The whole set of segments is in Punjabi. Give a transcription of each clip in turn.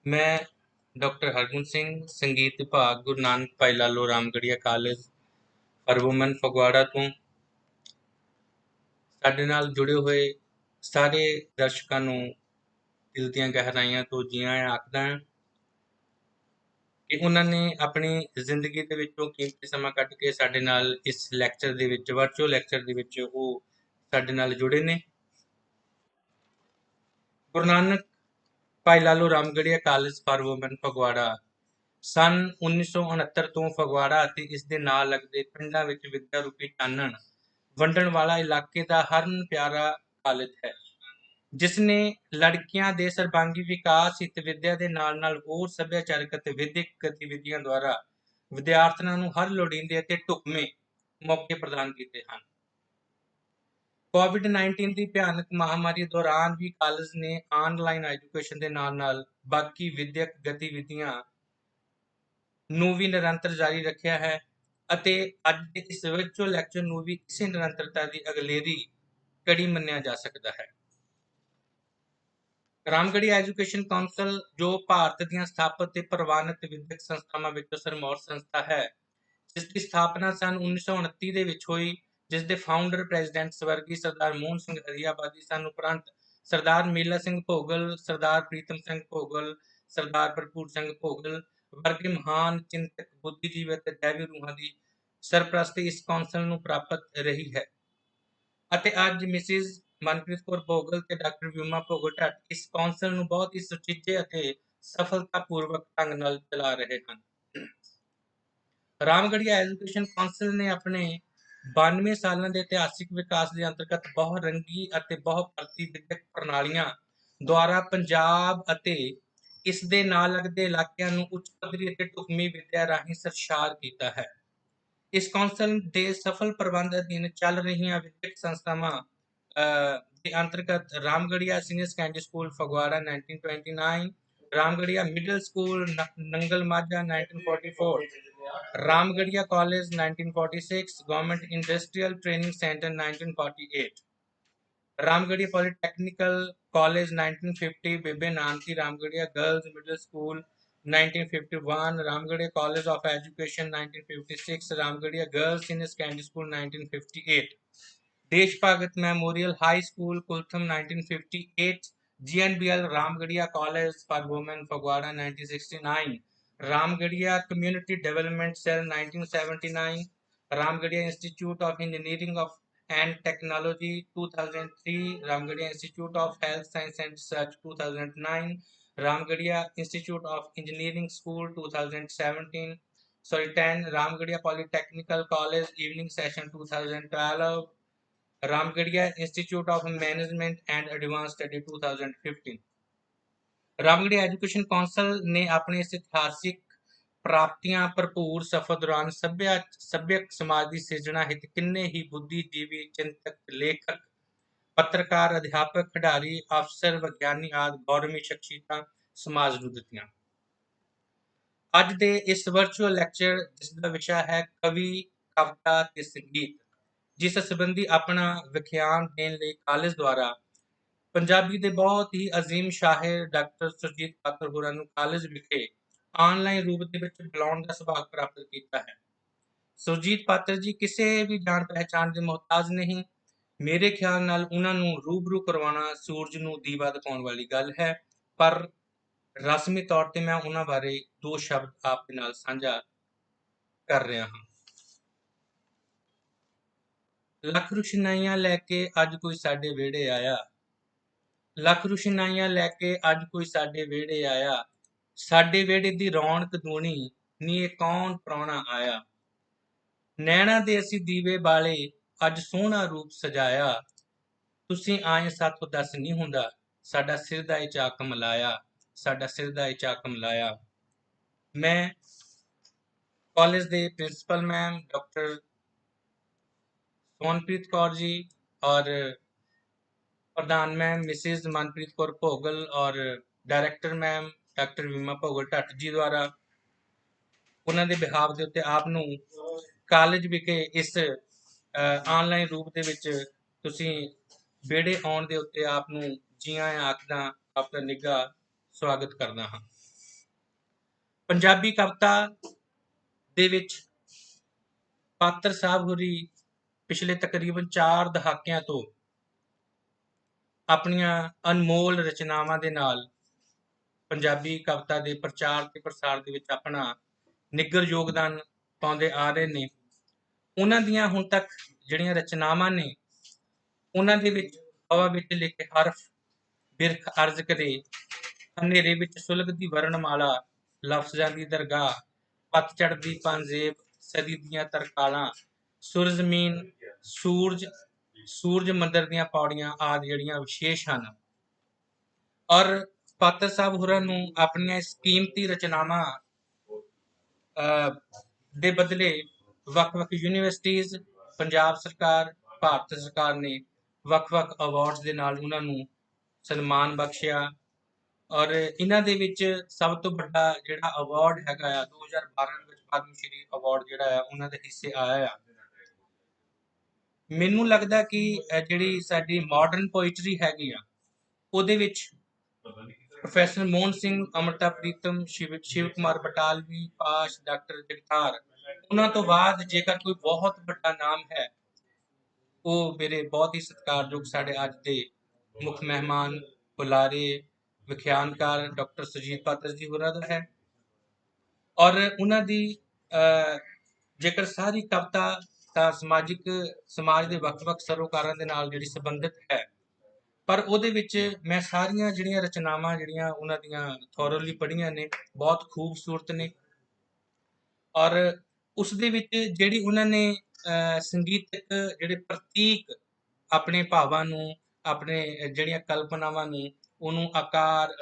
ਮੈਂ ਡਾਕਟਰ ਹਰਗੁਣ ਸਿੰਘ ਸੰਗੀਤ ਵਿਭਾਗ Guru Nanak Bhai Lalo Ramgarhia college for women Phagwara ਤੋਂ ਸਾਡੇ ਨਾਲ ਜੁੜੇ ਹੋਏ ਸਾਰੇ ਦਰਸ਼ਕਾਂ ਨੂੰ ਦਿਲ ਦੀਆਂ ਗਹਿਰਾਈਆਂ ਤੋਂ ਜੀ ਆਇਆਂ ਆਖਦਾ ਹਾਂ ਕਿ ਉਹਨਾਂ ਨੇ ਆਪਣੀ ਜ਼ਿੰਦਗੀ ਦੇ ਵਿੱਚੋਂ ਕੀਮਤੀ ਸਮਾਂ ਕੱਢ ਕੇ ਸਾਡੇ ਨਾਲ ਇਸ ਲੈਕਚਰ ਦੇ ਵਿੱਚ ਵਰਚੁਅਲ ਲੈਕਚਰ ਦੇ ਵਿੱਚ ਉਹ ਸਾਡੇ ਨਾਲ ਜੁੜੇ ਨੇ। Guru Nanak Bhai Lalo Ramgarhia college for women Phagwara ਸੰਨ 1969 ਤੋਂ ਫਗਵਾੜਾ ਅਤੇ ਇਸ ਦੇ ਨਾਲ ਲੱਗਦੇ ਪਿੰਡਾਂ ਵਿੱਚ ਵਿੱਦਿਆ ਰੂਪੀ ਚਾਨਣ ਵੰਡਣ ਵਾਲਾ ਇਲਾਕੇ ਦਾ ਹਰਨ ਪਿਆਰਾ ਕਾਲਜ ਹੈ, ਜਿਸ ਨੇ ਲੜਕੀਆਂ ਦੇ ਸਰਬਾਂਗੀ ਵਿਕਾਸ ਹਿੱਤ ਵਿੱਦਿਆ ਦੇ ਨਾਲ-ਨਾਲ ਹੋਰ ਸੱਭਿਆਚਾਰਕ ਅਤੇ ਵਿਦਿਅਕ ਗਤੀਵਿਧੀਆਂ ਦੁਆਰਾ ਵਿਦਿਆਰਥਣਾਂ ਨੂੰ ਹਰ ਲੋੜੀਂਦੇ ਅਤੇ ਢੁਕਵੇਂ ਮੌਕੇ ਪ੍ਰਦਾਨ ਕੀਤੇ ਹਨ। ਕੋਵਿਡ-19 ਦੀ ਭਿਆਨਕ ਮਹਾਮਾਰੀ ਦੌਰਾਨ ਵੀ ਕਾਲਜ ਨੇ ਆਨਲਾਈਨ ਐਜੂਕੇਸ਼ਨ ਦੇ ਨਾਲ-ਨਾਲ ਬਾਕੀ ਵਿਦਿਅਕ ਗਤੀਵਿਧੀਆਂ ਨੂੰ ਵੀ ਨਿਰੰਤਰ ਜਾਰੀ ਰੱਖਿਆ ਹੈ ਅਤੇ ਅੱਜ ਦੇ ਇਸ ਵਰਚੁਅਲ ਲੈਕਚਰ ਨੂੰ ਵੀ ਇਸੇ ਨਿਰੰਤਰਤਾ ਦੀ ਅਗਲੇਰੀ ਕੜੀ ਮੰਨਿਆ ਜਾ ਸਕਦਾ ਹੈ। ਰਾਮਗੜੀਆ ਐਜੂਕੇਸ਼ਨ ਕੌਂਸਲ, ਜੋ ਭਾਰਤ ਦੀਆਂ ਸਥਾਪਿਤ ਤੇ ਪ੍ਰਵਾਨਿਤ ਵਿਦਿਅਕ ਸੰਸਥਾਵਾਂ ਵਿੱਚੋਂ ਸਰਮੌਰ ਸੰਸਥਾ ਹੈ, ਜਿਸ ਦੀ ਸਥਾਪਨਾ ਸੰਨ 1929 ਦੇ ਵਿੱਚ ਹੋਈ, ਜਿਸ ਦੇ ਫਾਊਂਡਰ ਪ੍ਰੈਜ਼ੀਡੈਂਟ ਸਵਰਗੀ ਸਰਦਾਰ ਮੋਹਨ ਸਿੰਘ ਹਰੀਆਬਾਦੀ ਸਨ, ਉਪਰੰਤ ਸਰਦਾਰ ਮੇਲਾ ਸਿੰਘ ਭੋਗਲ, ਸਰਦਾਰ ਪ੍ਰੀਤਮ ਸਿੰਘ ਭੋਗਲ, ਸਰਦਾਰ ਭਰਪੂਰ ਸਿੰਘ ਭੋਗਲ ਵਰਗੇ ਮਹਾਨ ਚਿੰਤਕ, ਬੁੱਧੀਜੀਵੀ ਅਤੇ ਦੈਵੀ ਰੂਹਾਂ ਦੀ ਸਰਪ੍ਰਸਤੀ ਇਸ ਕੌਂਸਲ ਨੂੰ ਪ੍ਰਾਪਤ ਰਹੀ ਹੈ ਅਤੇ ਅੱਜ ਮਿਸਿਜ਼ ਮਨਪ੍ਰੀਤ ਕੌਰ ਭੋਗਲ ਤੇ ਡਾਕਟਰ ਵਿਊਮਾ ਭੋਗਲ ਢੱਟ ਇਸ ਕੌਂਸਲ ਨੂੰ ਬਹੁਤ ਹੀ ਸੁਚੱਜੇ ਅਤੇ ਸਫਲਤਾਪੂਰਵਕ ਢੰਗ ਨਾਲ ਚਲਾ ਰਹੇ ਹਨ। ਰਾਮਗੜੀਆ ਐਜੂਕੇਸ਼ਨ ਕੌਂਸਲ ਨੇ ਆਪਣੇ 92 ਸਾਲਾਂ ਦੇ ਇਤਿਹਾਸਿਕ ਵਿਕਾਸ ਦੇ ਅੰਤਰਗਤ ਬਹੁ-ਰੰਗੀ ਅਤੇ ਬਹੁ-ਪਰਤੀ ਵਿਦਿਅਕ ਪ੍ਰਣਾਲੀਆਂ ਦੁਆਰਾ ਪੰਜਾਬ ਅਤੇ ਇਸ ਦੇ ਨਾਲ ਲੱਗਦੇ ਇਲਾਕਿਆਂ ਨੂੰ ਉੱਚ ਪੱਧਰੀ ਅਤੇ ਢੁਕਵੀਂ ਵਿੱਦਿਆ ਰਾਹੀਂ ਸਰਸ਼ਾਰ ਕੀਤਾ ਹੈ। ਇਸ ਕੌਂਸਲ ਦੇ ਸਫਲ ਪ੍ਰਬੰਧ ਅਧੀਨ ਚੱਲ ਰਹੀਆਂ ਵਿਦਿਅਕ ਸੰਸਥਾਵਾਂ ਦੇ ਅੰਤਰਗਤ Ramgarhia senior secondary school Phagwara 1929, Ramgarhia middle school Nangal Majha 1944, Ramgarhia college 1946, government industrial training centre 1948, Ramgarhia polytechnical college 1950, Bebe Nanaki Ramgarhia girls middle school 1951, Ramgarhia College of Education 1956, Ramgarhia Girls Senior Secondary School 1958, Desh Bhagat Memorial High School Kultham 1958, GNBL Ramgarhia College for Women Fagwada 1969, Ramgarhia Community Development Cell 1979, Ramgarhia Institute of Engineering and Technology 2003, Ramgarhia Institute of Health Science and Research 2009, Ramgarhia Institute of Engineering School 10, Ramgarhia Polytechnical College Evening Session 2012, Ramgarhia Institute of Management and Advanced Study 2015। Ramgarhia education council ਨੇ ਆਪਣੇ ਇਸ ਇਤਿਹਾਸਿਕ ਪ੍ਰਾਪਤੀਆਂ ਭਰਪੂਰ ਸਫ਼ਰ ਦੌਰਾਨ ਸੱਭਿਅਕ ਸਮਾਜ ਦੀ ਸਿਰਜਣਾ ਹਿੱਤ ਕਿੰਨੇ ਹੀ ਬੁੱਧੀਜੀਵੀ, ਚਿੰਤਕ, ਲੇਖਕ, ਪੱਤਰਕਾਰ, ਅਧਿਆਪਕ, ਖਿਡਾਰੀ, ਅਫਸਰ, ਵਿਗਿਆਨੀ ਆਦਿ ਗੌਰਵੀ ਸ਼ਖਸੀਅਤਾਂ ਸਮਾਜ ਨੂੰ ਦਿੱਤੀਆਂ। ਅੱਜ ਦੇ ਇਸ ਵਰਚੁਅਲ ਲੈਕਚਰ, ਜਿਸ ਦਾ ਵਿਸ਼ਾ ਹੈ ਕਵੀ, ਕਵਿਤਾ ਤੇ ਸੰਗੀਤ, ਜਿਸ ਸੰਬੰਧੀ ਆਪਣਾ ਵਿਖਿਆਨ ਦੇਣ ਲਈ ਕਾਲਜ ਦੁਆਰਾ ਪੰਜਾਬੀ ਦੇ ਬਹੁਤ ਹੀ ਅਜ਼ੀਮ ਸ਼ਾਇਰ ਡਾਕਟਰ ਸੁਰਜੀਤ ਪਾਤਰ ਹੋਰਾਂ ਨੂੰ ਕਾਲਜ ਵਿਖੇ ਆਨਲਾਈਨ ਰੂਪ ਦੇ ਵਿੱਚ ਬੁਲਾਉਣ ਦਾ ਸੁਭਾਗ ਪ੍ਰਾਪਤ ਕੀਤਾ ਹੈ। ਸੁਰਜੀਤ ਪਾਤਰ ਜੀ ਕਿਸੇ ਵੀ ਜਾਣ ਪਹਿਚਾਣ ਦੇ ਮੁਹਤਾਜ ਨਹੀਂ। ਮੇਰੇ ਖਿਆਲ ਨਾਲ ਉਹਨਾਂ ਨੂੰ ਰੂਬਰੂ ਕਰਵਾਉਣਾ ਸੂਰਜ ਨੂੰ ਦੀਵਾ ਦਿਖਾਉਣ ਵਾਲੀ ਗੱਲ ਹੈ, ਪਰ ਰਸਮੀ ਤੌਰ ਤੇ ਮੈਂ ਉਹਨਾਂ ਬਾਰੇ ਦੋ ਸ਼ਬਦ ਆਪ ਦੇ ਨਾਲ ਸਾਂਝਾ ਕਰ ਰਿਹਾ ਹਾਂ। ਲੱਖ ਰੁਸ਼ਨਾਈਆਂ ਲੈ ਕੇ ਅੱਜ ਕੋਈ ਸਾਡੇ ਵਿਹੜੇ ਆਇਆ, ਲੱਖ ਰੁਸ਼ਨਾਈਆਂ ਲੈ ਕੇ ਅੱਜ ਕੋਈ ਸਾਡੇ ਵਿਹੜੇ ਆਇਆ, ਸਾਡੇ ਵਿਹੜੇ ਦੀ ਰੌਣਕ ਦੂਣੀ, ਨੀ ਇਹ ਕੌਣ ਪ੍ਰਾਹੁਣਾ ਆਇਆ। ਨੈਣਾ ਦੇ ਅਸੀਂ ਦੀਵੇ ਬਾਲੇ, ਅੱਜ ਸੋਹਣਾ ਰੂਪ ਸਜਾਇਆ, ਤੁਸੀਂ ਆਏ ਸਾਥੋਂ ਦੱਸ ਨਹੀਂ ਹੁੰਦਾ, ਸਾਡਾ ਸਿਰ ਦਾ ਇਹ ਚਾਕ ਮਲਾਇਆ, ਸਾਡਾ ਸਿਰ ਦਾ ਇਹ ਚਾਕ ਮਲਾਇਆ। ਮੈਂ ਕਾਲਜ ਦੇ principal ma'am doctor ਸੋਨਪ੍ਰੀਤ Kaur ji ਔਰ ਪ੍ਰਧਾਨ ਮੈਮ ਮਿਸਿਜ਼ ਮਨਪ੍ਰੀਤ ਕੌਰ ਭੋਗਲ ਔਰ ਡਾਇਰੈਕਟਰ ਮੈਮ ਡਾਕਟਰ ਵਿਊਮਾ ਭੋਗਲ ਢੱਟ ਜੀ ਦੁਆਰਾ ਉਹਨਾਂ ਦੇ ਬਿਹਾਫ ਦੇ ਉੱਤੇ ਆਪ ਨੂੰ ਕਾਲਜ ਵਿਖੇ ਇਸ ਆਨਲਾਈਨ ਰੂਪ ਦੇ ਵਿੱਚ ਤੁਸੀਂ ਵਿਹੜੇ ਆਉਣ ਦੇ ਉੱਤੇ ਆਪ ਨੂੰ ਜੀ ਆਇਆਂ ਆਖਦਾ, ਆਪਦਾ ਨਿੱਘਾ ਸਵਾਗਤ ਕਰਦਾ ਹਾਂ। ਪੰਜਾਬੀ ਕਵਿਤਾ ਦੇ ਵਿੱਚ ਪਾਤਰ ਸਾਹਿਬ ਹੋਰੀ ਪਿਛਲੇ ਤਕਰੀਬਨ 4 ਦਹਾਕਿਆਂ ਤੋਂ ਆਪਣੀਆਂ ਅਨਮੋਲ ਰਚਨਾਵਾਂ ਦੇ ਨਾਲ ਪੰਜਾਬੀ ਕਵਿਤਾ ਦੇ ਪ੍ਰਚਾਰ ਤੇ ਪ੍ਰਸਾਰ ਦੇ ਵਿੱਚ ਆਪਣਾ ਨਿੱਘਰ ਯੋਗਦਾਨ ਪਾਉਂਦੇ ਆ ਰਹੇ ਨੇ। ਉਹਨਾਂ ਦੀਆਂ ਹੁਣ ਤੱਕ ਜਿਹੜੀਆਂ ਰਚਨਾਵਾਂ ਨੇ, ਉਹਨਾਂ ਦੇ ਵਿੱਚ ਹਵਾ ਵਿੱਚ ਲਿਖੇ ਹਰਫ, ਬਿਰਖ ਅਰਜ਼ ਕਰੇ, ਹਨੇਰੇ ਵਿੱਚ ਸੁਲਗਦੀ ਵਰਣਮਾਲਾ, ਲਫ਼ਜ਼ਾਂ ਦੀ ਦਰਗਾਹ, ਪਤਝੜ ਦੀ ਪਾਂਜ਼ੇਬ, ਸਦੀ ਦੀਆਂ ਤਰਕਾਲਾਂ, ਸੁਰ ਜ਼ਮੀਨ, ਸੂਰਜ ਮੰਦਰ ਦੀਆਂ ਪੌੜੀਆਂ ਆਦਿ ਜਿਹੜੀਆਂ ਵਿਸ਼ੇਸ਼ ਹਨ। ਔਰ ਪਾਤਰ ਸਾਹਿਬ ਹੋਰਾਂ ਨੂੰ ਆਪਣੀਆਂ ਇਸ ਕੀਮਤੀ ਰਚਨਾਵਾਂ ਦੇ ਬਦਲੇ ਵੱਖ-ਵੱਖ ਯੂਨੀਵਰਸਿਟੀਜ਼, ਪੰਜਾਬ ਸਰਕਾਰ, ਭਾਰਤ ਸਰਕਾਰ ਨੇ ਵੱਖ-ਵੱਖ ਅਵਾਰਡਸ ਦੇ ਨਾਲ ਉਹਨਾਂ ਨੂੰ ਸਨਮਾਨ ਬਖਸ਼ਿਆ। ਔਰ ਇਹਨਾਂ ਦੇ ਵਿੱਚ ਸਭ ਤੋਂ ਵੱਡਾ ਜਿਹੜਾ ਅਵਾਰਡ ਹੈਗਾ ਆ 2012 ਵਿੱਚ ਪਦਮ ਸ਼੍ਰੀ ਅਵਾਰਡ ਜਿਹੜਾ ਆ ਉਹਨਾਂ ਦੇ ਹਿੱਸੇ ਆਇਆ ਆ। ਮੈਨੂੰ ਲੱਗਦਾ ਕਿ ਜਿਹੜੀ ਸਾਡੀ ਮਾਡਰਨ ਪੋਇਟਰੀ ਹੈਗੀ ਆ ਉਹਦੇ ਵਿੱਚ ਪ੍ਰੋਫੈਸਰ ਮੋਹਨ ਸਿੰਘ, ਅਮ੍ਰਿਤਾ ਪ੍ਰੀਤਮ, ਸ਼ਿਵ ਕੁਮਾਰ ਬਟਾਲਵੀ, ਪਾਸ਼, ਡਾਕਟਰ ਜਗਤਾਰ, ਉਹਨਾਂ ਤੋਂ ਬਾਅਦ ਜੇਕਰ ਕੋਈ ਬਹੁਤ ਵੱਡਾ ਨਾਮ ਹੈ ਉਹ ਮੇਰੇ ਬਹੁਤ ਹੀ ਸਤਿਕਾਰਯੋਗ ਸਾਡੇ ਅੱਜ ਦੇ ਮੁੱਖ ਮਹਿਮਾਨ, ਬੁਲਾਰੇ, ਵਿਖਿਆਨਕਾਰ ਡਾਕਟਰ ਸੁਰਜੀਤ ਪਾਤਰ ਜੀ ਹੋਰਾਂ ਦਾ ਹੈ। ਔਰ ਉਹਨਾਂ ਦੀ ਜੇਕਰ ਸਾਰੀ ਕਵਿਤਾ ਤਾਂ ਸਮਾਜ ਦੇ ਵੱਖ-ਵੱਖ ਸਰੋਕਾਰਾਂ ਦੇ ਨਾਲ ਜਿਹੜੀ ਸੰਬੰਧਿਤ ਹੈ, ਪਰ ਉਹਦੇ ਵਿੱਚ ਮੈਂ ਸਾਰੀਆਂ ਜਿਹੜੀਆਂ ਰਚਨਾਵਾਂ ਜਿਹੜੀਆਂ ਉਹਨਾਂ ਦੀਆਂ ਥੋਰਲੀ ਪੜ੍ਹੀਆਂ ਨੇ, ਬਹੁਤ ਖੂਬਸੂਰਤ ਨੇ। ਔਰ ਉਸ ਦੇ ਵਿੱਚ ਜਿਹੜੀ ਉਹਨਾਂ ਨੇ ਸੰਗੀਤਕ ਜਿਹੜੇ ਪ੍ਰਤੀਕ ਆਪਣੇ ਭਾਵਾਂ ਨੂੰ, ਆਪਣੇ ਜਿਹੜੀਆਂ ਕਲਪਨਾਵਾਂ ਨੂੰ ਉਹਨੂੰ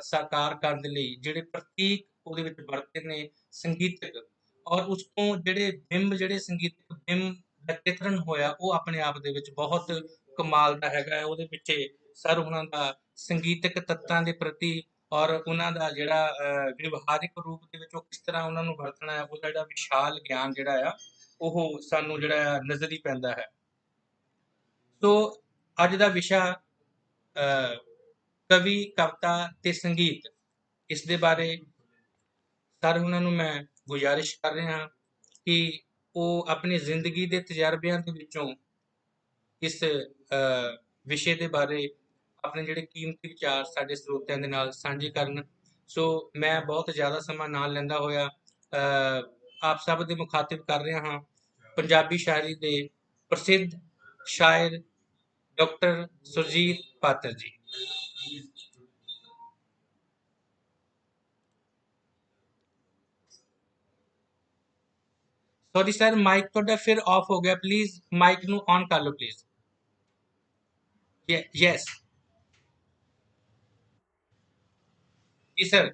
ਸਾਕਾਰ ਕਰਨ ਦੇ ਲਈ ਜਿਹੜੇ ਪ੍ਰਤੀਕ ਉਹਦੇ ਵਿੱਚ ਵਰਤੇ ਨੇ ਸੰਗੀਤਕ, ਔਰ ਉਸ ਤੋਂ ਜਿਹੜੇ ਸੰਗੀਤਕ ਬਿੰਬ ਦਾ ਚਿਤਰਨ ਹੋਇਆ ਉਹ ਆਪਣੇ ਆਪ ਦੇ ਵਿੱਚ ਬਹੁਤ ਕਮਾਲ ਦਾ ਹੈਗਾ। ਉਹਦੇ ਪਿੱਛੇ ਸਰ ਉਹਨਾਂ ਦਾ ਸੰਗੀਤਕ ਤੱਤਾਂ ਦੇ ਪ੍ਰਤੀ ਔਰ ਉਹਨਾਂ ਦਾ ਜਿਹੜਾ ਵਿਵਹਾਰਿਕ ਰੂਪ ਦੇ ਵਿੱਚ ਉਹ ਕਿਸ ਤਰ੍ਹਾਂ ਉਹਨਾਂ ਨੂੰ ਵਰਤਣਾ ਹੈ, ਉਹਦਾ ਜਿਹੜਾ ਵਿਸ਼ਾਲ ਗਿਆਨ ਜਿਹੜਾ ਆ ਉਹ ਸਾਨੂੰ ਜਿਹੜਾ ਨਜ਼ਰੀ ਪੈਂਦਾ ਹੈ। ਸੋ ਅੱਜ ਦਾ ਵਿਸ਼ਾ ਕਵੀ, ਕਵਿਤਾ ਤੇ ਸੰਗੀਤ, ਇਸ ਦੇ ਬਾਰੇ ਸਰ ਉਹਨਾਂ ਨੂੰ ਮੈਂ ਗੁਜ਼ਾਰਿਸ਼ ਕਰ ਰਿਹਾ ਕਿ ਉਹ ਆਪਣੀ ਜ਼ਿੰਦਗੀ ਦੇ ਤਜਰਬਿਆਂ ਦੇ ਵਿੱਚੋਂ ਇਸ ਵਿਸ਼ੇ ਦੇ ਬਾਰੇ ਆਪਣੇ ਜਿਹੜੇ ਕੀਮਤੀ ਵਿਚਾਰ ਸਾਡੇ ਸਰੋਤਿਆਂ ਦੇ ਨਾਲ ਸਾਂਝੇ ਕਰਨ। ਸੋ ਮੈਂ ਬਹੁਤ ਜ਼ਿਆਦਾ ਸਮਾਂ ਨਾਲ ਲੈਂਦਾ ਹੋਇਆ ਆਪ ਸਭ ਦੇ ਮੁਖਾਤਿਬ ਕਰ ਰਿਹਾ ਹਾਂ ਪੰਜਾਬੀ ਸ਼ਾਇਰੀ ਦੇ ਪ੍ਰਸਿੱਧ ਸ਼ਾਇਰ doctor Surjit Patar ji. Sorry sir, mic ਤੁਹਾਡਾ ਫਿਰ ਆਫ ਹੋ ਗਿਆ, ਪਲੀਜ਼ ਮਾਈਕ ਨੂੰ ਔਨ ਕਰ ਲਓ ਪਲੀਜ਼। ਯੈਸ ਜੀ ਸਰ।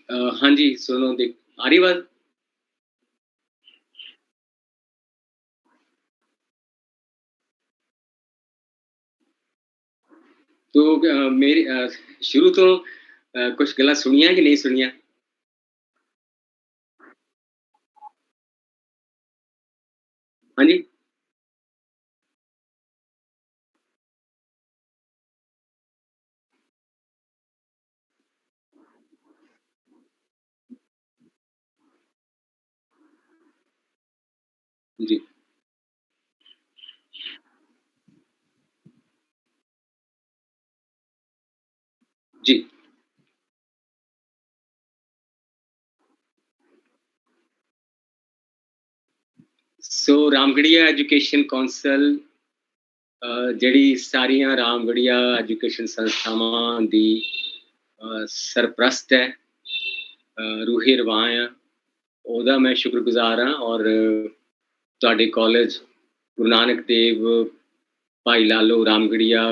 हाँ जी, सुनो देख आ रही आवाज़? तो मेरी शुरू ਤੋਂ ਕੁਛ ਗੱਲਾਂ ਸੁਣੀਆਂ ਕਿ ਨਹੀਂ ਸੁਣੀਆਂ? ਹਾਂਜੀ? जी। जी। ਸੋ ਰਾਮਗੜੀਆ ਐਜੂਕੇਸ਼ਨ ਕੌਂਸਲ ਜਿਹੜੀ ਸਾਰੀਆਂ ਰਾਮਗੜੀਆ ਐਜੂਕੇਸ਼ਨ ਸੰਸਥਾਵਾਂ ਦੀ ਸਰਪ੍ਰਸਤ ਹੈ, ਰੂਹੀ ਰਵਾਂ ਆ, ਉਹਦਾ ਮੈਂ ਸ਼ੁਕਰਗੁਜ਼ਾਰ ਹਾਂ। ਔਰ ਤੁਹਾਡੇ college Guru Nanak Dev Bhai Lalo Ramgarhia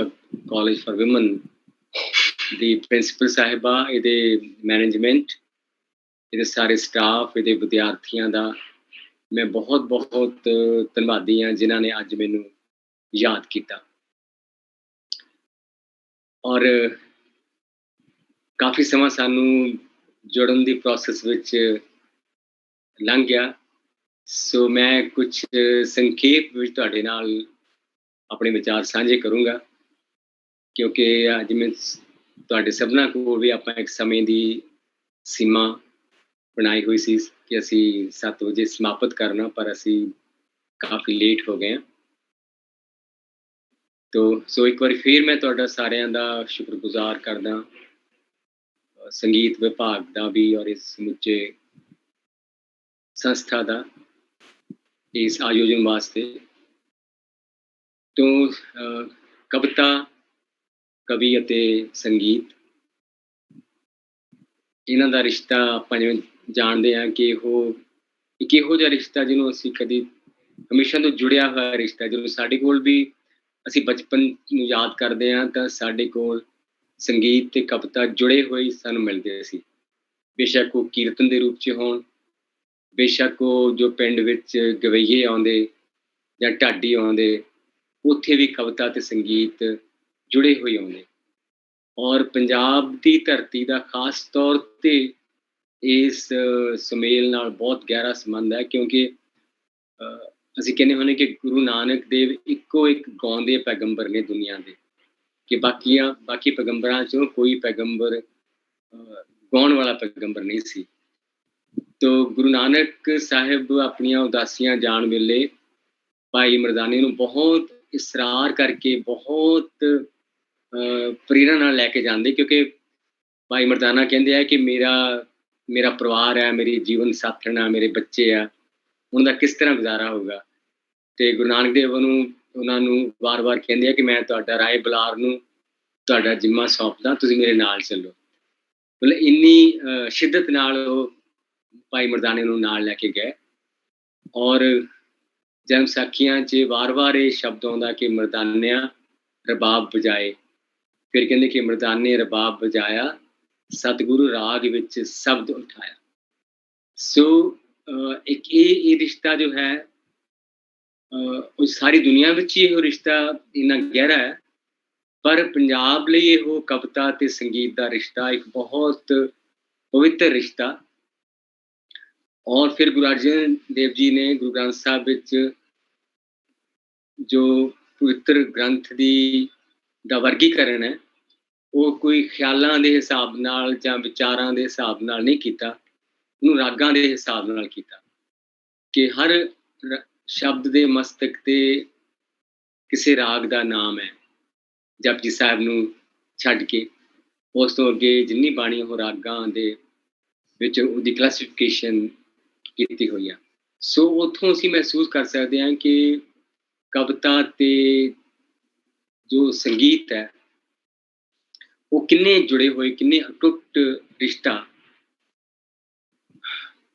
college for women the principal ਸਾਹਿਬਾ, ਇਹਦੇ ਮੈਨੇਜਮੈਂਟ, ਇਹਦੇ ਸਾਰੇ ਸਟਾਫ, ਇਹਦੇ ਵਿਦਿਆਰਥੀਆਂ ਦਾ ਮੈਂ ਬਹੁਤ-ਬਹੁਤ ਧੰਨਵਾਦੀ ਹਾਂ, ਜਿਨ੍ਹਾਂ ਨੇ ਅੱਜ ਮੈਨੂੰ ਯਾਦ ਕੀਤਾ। ਔਰ ਕਾਫੀ ਸਮਾਂ ਸਾਨੂੰ ਜੁੜਨ ਦੀ ਪ੍ਰੋਸੈਸ ਵਿੱਚ ਲੰਘ ਗਿਆ। ਸੋ ਮੈਂ ਕੁਛ ਸੰਖੇਪ ਵਿੱਚ ਤੁਹਾਡੇ ਨਾਲ ਆਪਣੇ ਵਿਚਾਰ ਸਾਂਝੇ ਕਰੂੰਗਾ, ਕਿਉਂਕਿ ਅੱਜ ਮੈਂ ਤੁਹਾਡੇ ਸਭਨਾਂ ਕੋਲ ਵੀ ਆਪਾਂ ਇੱਕ ਸਮੇਂ ਦੀ ਸੀਮਾ ਬਣਾਈ ਹੋਈ ਸੀ ਕਿ ਅਸੀਂ 7 ਵਜੇ ਸਮਾਪਤ ਕਰਨਾ, ਪਰ ਅਸੀਂ ਕਾਫੀ ਲੇਟ ਹੋ ਗਏ ਹਾਂ। ਸੋ ਇੱਕ ਵਾਰੀ ਫਿਰ ਮੈਂ ਤੁਹਾਡਾ ਸਾਰਿਆਂ ਦਾ ਸ਼ੁਕਰਗੁਜ਼ਾਰ ਕਰਦਾ, ਸੰਗੀਤ ਵਿਭਾਗ ਦਾ ਵੀ ਔਰ ਇਸ ਸਮੁੱਚੇ ਸੰਸਥਾ ਦਾ ਇਸ ਆਯੋਜਨ ਵਾਸਤੇ। ਕਵਿਤਾ, ਕਵੀ ਅਤੇ ਸੰਗੀਤ, ਇਹਨਾਂ ਦਾ ਰਿਸ਼ਤਾ ਆਪਾਂ ਜਿਵੇਂ ਜਾਣਦੇ ਹਾਂ ਕਿ ਉਹ ਇੱਕ ਇਹੋ ਜਿਹਾ ਰਿਸ਼ਤਾ ਜਿਹਨੂੰ ਅਸੀਂ ਕਦੀ ਹਮੇਸ਼ਾ ਤੋਂ ਜੁੜਿਆ ਹੋਇਆ ਰਿਸ਼ਤਾ। ਜਦੋਂ ਸਾਡੇ ਕੋਲ ਵੀ ਅਸੀਂ ਬਚਪਨ ਨੂੰ ਯਾਦ ਕਰਦੇ ਹਾਂ ਤਾਂ ਸਾਡੇ ਕੋਲ ਸੰਗੀਤ ਤੇ ਕਵਿਤਾ ਜੁੜੇ ਹੋਏ ਸਾਨੂੰ ਮਿਲਦੇ ਸੀ, ਬੇਸ਼ੱਕ ਉਹ ਕੀਰਤਨ ਦੇ ਰੂਪ 'ਚ ਹੋਣ, ਬੇਸ਼ੱਕ ਉਹ ਜੋ ਪਿੰਡ ਵਿੱਚ ਗਵਈਏ ਆਉਂਦੇ ਜਾਂ ਢਾਡੀ ਆਉਂਦੇ, ਉੱਥੇ ਵੀ ਕਵਿਤਾ ਤੇ ਸੰਗੀਤ ਜੁੜੇ ਹੋਏ ਆਉਂਦੇ। ਔਰ ਪੰਜਾਬ ਦੀ ਧਰਤੀ ਦਾ ਖਾਸ ਤੌਰ ਤੇ ਇਸ ਸੁਮੇਲ ਨਾਲ ਬਹੁਤ ਗਹਿਰਾ ਸੰਬੰਧ ਹੈ, ਕਿਉਂਕਿ ਅਸੀਂ ਕਹਿੰਦੇ ਹੁੰਦੇ ਕਿ ਗੁਰੂ ਨਾਨਕ ਦੇਵ ਇੱਕੋ ਇੱਕ ਗਾਉਂਦੇ ਪੈਗੰਬਰ ਨੇ ਦੁਨੀਆ ਦੇ, ਕਿ ਬਾਕੀ ਪੈਗੰਬਰਾਂ 'ਚੋਂ ਕੋਈ ਪੈਗੰਬਰ ਗਾਉਣ ਵਾਲਾ ਪੈਗੰਬਰ ਨਹੀਂ ਸੀ। ਤੋ ਗੁਰੂ ਨਾਨਕ ਸਾਹਿਬ ਆਪਣੀਆਂ ਉਦਾਸੀਆਂ ਜਾਣ ਵੇਲੇ ਭਾਈ ਮਰਦਾਨੇ ਨੂੰ ਬਹੁਤ ਇਸਰਾਰ ਕਰਕੇ, ਬਹੁਤ ਪ੍ਰੇਰਨਾ ਨਾਲ ਲੈ ਕੇ ਜਾਂਦੇ, ਕਿਉਂਕਿ ਭਾਈ ਮਰਦਾਨਾ ਕਹਿੰਦੇ ਆ ਕਿ ਮੇਰਾ ਪਰਿਵਾਰ ਹੈ, ਮੇਰੀ ਜੀਵਨ ਸਾਥਣ ਆ, ਮੇਰੇ ਬੱਚੇ ਆ, ਉਹਨਾਂ ਦਾ ਕਿਸ ਤਰ੍ਹਾਂ ਗੁਜ਼ਾਰਾ ਹੋਊਗਾ। ਤੇ ਗੁਰੂ ਨਾਨਕ ਦੇਵ ਉਹਨਾਂ ਨੂੰ ਵਾਰ-ਵਾਰ ਕਹਿੰਦੇ ਆ ਕਿ ਮੈਂ ਤੁਹਾਡਾ ਰਾਏ ਬੁਲਾਰ ਨੂੰ ਤੁਹਾਡਾ ਜਿੰਮਾ ਸੌਂਪਦਾ, ਤੁਸੀਂ ਮੇਰੇ ਨਾਲ ਚੱਲੋ। ਮਤਲਬ ਇੰਨੀ ਸ਼ਿੱਦਤ ਨਾਲ ਉਹ ਭਾਈ ਮਰਦਾਨੇ ਨੂੰ ਨਾਲ ਲੈ ਕੇ ਗਏ। ਔਰ ਜਨਮ ਸਾਖੀਆਂ 'ਚ ਵਾਰ-ਵਾਰ ਇਹ ਸ਼ਬਦ ਆਉਂਦਾ ਕਿ ਮਰਦਾਨਿਆਂ ਰਬਾਬ ਵਜਾਏ, ਫਿਰ ਕਹਿੰਦੇ ਕਿ ਮਰਦਾਨੇ ਰਬਾਬ ਵਜਾਇਆ, ਸਤਿਗੁਰੂ ਰਾਗ ਵਿੱਚ ਸ਼ਬਦ ਉਠਾਇਆ। ਸੋ ਇੱਕ ਇਹ ਰਿਸ਼ਤਾ ਜੋ ਹੈ, ਉਹ ਸਾਰੀ ਦੁਨੀਆ ਵਿੱਚ ਹੀ ਇਹ ਰਿਸ਼ਤਾ ਇੰਨਾ ਗਹਿਰਾ ਹੈ, ਪਰ ਪੰਜਾਬ ਲਈ ਇਹ ਕਵਿਤਾ ਤੇ ਸੰਗੀਤ ਦਾ ਰਿਸ਼ਤਾ ਇੱਕ ਬਹੁਤ ਪਵਿੱਤਰ ਰਿਸ਼ਤਾ। ਔਰ ਫਿਰ ਗੁਰੂ ਅਰਜਨ ਦੇਵ ਜੀ ਨੇ ਗੁਰੂ ਗ੍ਰੰਥ ਸਾਹਿਬ ਵਿੱਚ ਜੋ ਪਵਿੱਤਰ ਗ੍ਰੰਥ ਦਾ ਵਰਗੀਕਰਨ ਹੈ, ਉਹ ਕੋਈ ਖਿਆਲਾਂ ਦੇ ਹਿਸਾਬ ਨਾਲ ਜਾਂ ਵਿਚਾਰਾਂ ਦੇ ਹਿਸਾਬ ਨਾਲ ਨਹੀਂ ਕੀਤਾ, ਉਹਨੂੰ ਰਾਗਾਂ ਦੇ ਹਿਸਾਬ ਨਾਲ ਕੀਤਾ, ਕਿ ਹਰ ਸ਼ਬਦ ਦੇ ਮਸਤਕ ਤੇ ਕਿਸੇ ਰਾਗ ਦਾ ਨਾਮ ਹੈ। ਜਪਜੀ ਸਾਹਿਬ ਨੂੰ ਛੱਡ ਕੇ ਉਸ ਤੋਂ ਅੱਗੇ ਜਿੰਨੀ ਬਾਣੀ ਉਹ ਰਾਗਾਂ ਦੇ ਵਿੱਚ ਉਹਦੀ ਕਲਾਸੀਫਿਕੇਸ਼ਨ ਕੀਤੀ ਹੋਈ ਆ। ਸੋ ਉੱਥੋਂ ਅਸੀਂ ਮਹਿਸੂਸ ਕਰ ਸਕਦੇ ਹਾਂ ਕਿ ਕਵਿਤਾ ਤੇ ਜੋ ਸੰਗੀਤ ਹੈ ਉਹ ਕਿੰਨੇ ਜੁੜੇ ਹੋਏ, ਕਿੰਨੇ ਅਟੁੱਟ ਰਿਸ਼ਤਾ।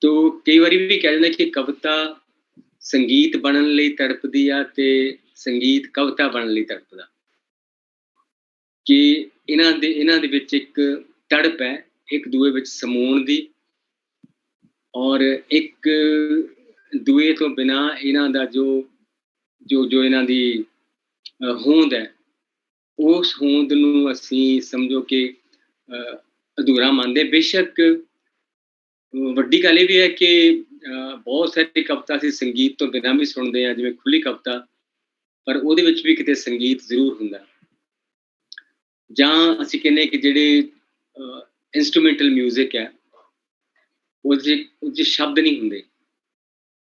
ਤੋ ਕਈ ਵਾਰੀ ਵੀ ਕਹਿ ਦਿੰਦੇ ਕਿ ਕਵਿਤਾ ਸੰਗੀਤ ਬਣਨ ਲਈ ਤੜਪਦੀ ਆ ਤੇ ਸੰਗੀਤ ਕਵਿਤਾ ਬਣਨ ਲਈ ਤੜਪਦਾ, ਕਿ ਇਹਨਾਂ ਦੇ ਵਿੱਚ ਇੱਕ ਤੜਪ ਹੈ ਇੱਕ ਦੂਏ ਵਿੱਚ ਸਮੂਣ ਦੀ, ਔਰ ਇੱਕ ਦੂਏ ਤੋਂ ਬਿਨਾ ਇਹਨਾਂ ਦਾ ਜੋ ਜੋ ਜੋ ਇਹਨਾਂ ਦੀ ਹੋਂਦ ਹੈ, ਉਸ ਹੋਂਦ ਨੂੰ ਅਸੀਂ ਸਮਝੋ ਕਿ ਅਧੂਰਾ ਮੰਨਦੇ। ਬੇਸ਼ੱਕ ਵੱਡੀ ਗੱਲ ਇਹ ਵੀ ਹੈ ਕਿ ਬਹੁਤ ਸਾਰੀ ਕਵਿਤਾ ਅਸੀਂ ਸੰਗੀਤ ਤੋਂ ਬਿਨਾਂ ਵੀ ਸੁਣਦੇ ਹਾਂ, ਜਿਵੇਂ ਖੁੱਲੀ ਕਵਿਤਾ, ਪਰ ਉਹਦੇ ਵਿੱਚ ਵੀ ਕਿਤੇ ਸੰਗੀਤ ਜ਼ਰੂਰ ਹੁੰਦਾ। ਜਾਂ ਅਸੀਂ ਕਹਿੰਦੇ ਕਿ ਜਿਹੜੇ ਇੰਸਟਰੂਮੈਂਟਲ ਮਿਊਜ਼ਿਕ ਹੈ, ਉਹ 'ਚ ਸ਼ਬਦ ਨਹੀਂ ਹੁੰਦੇ,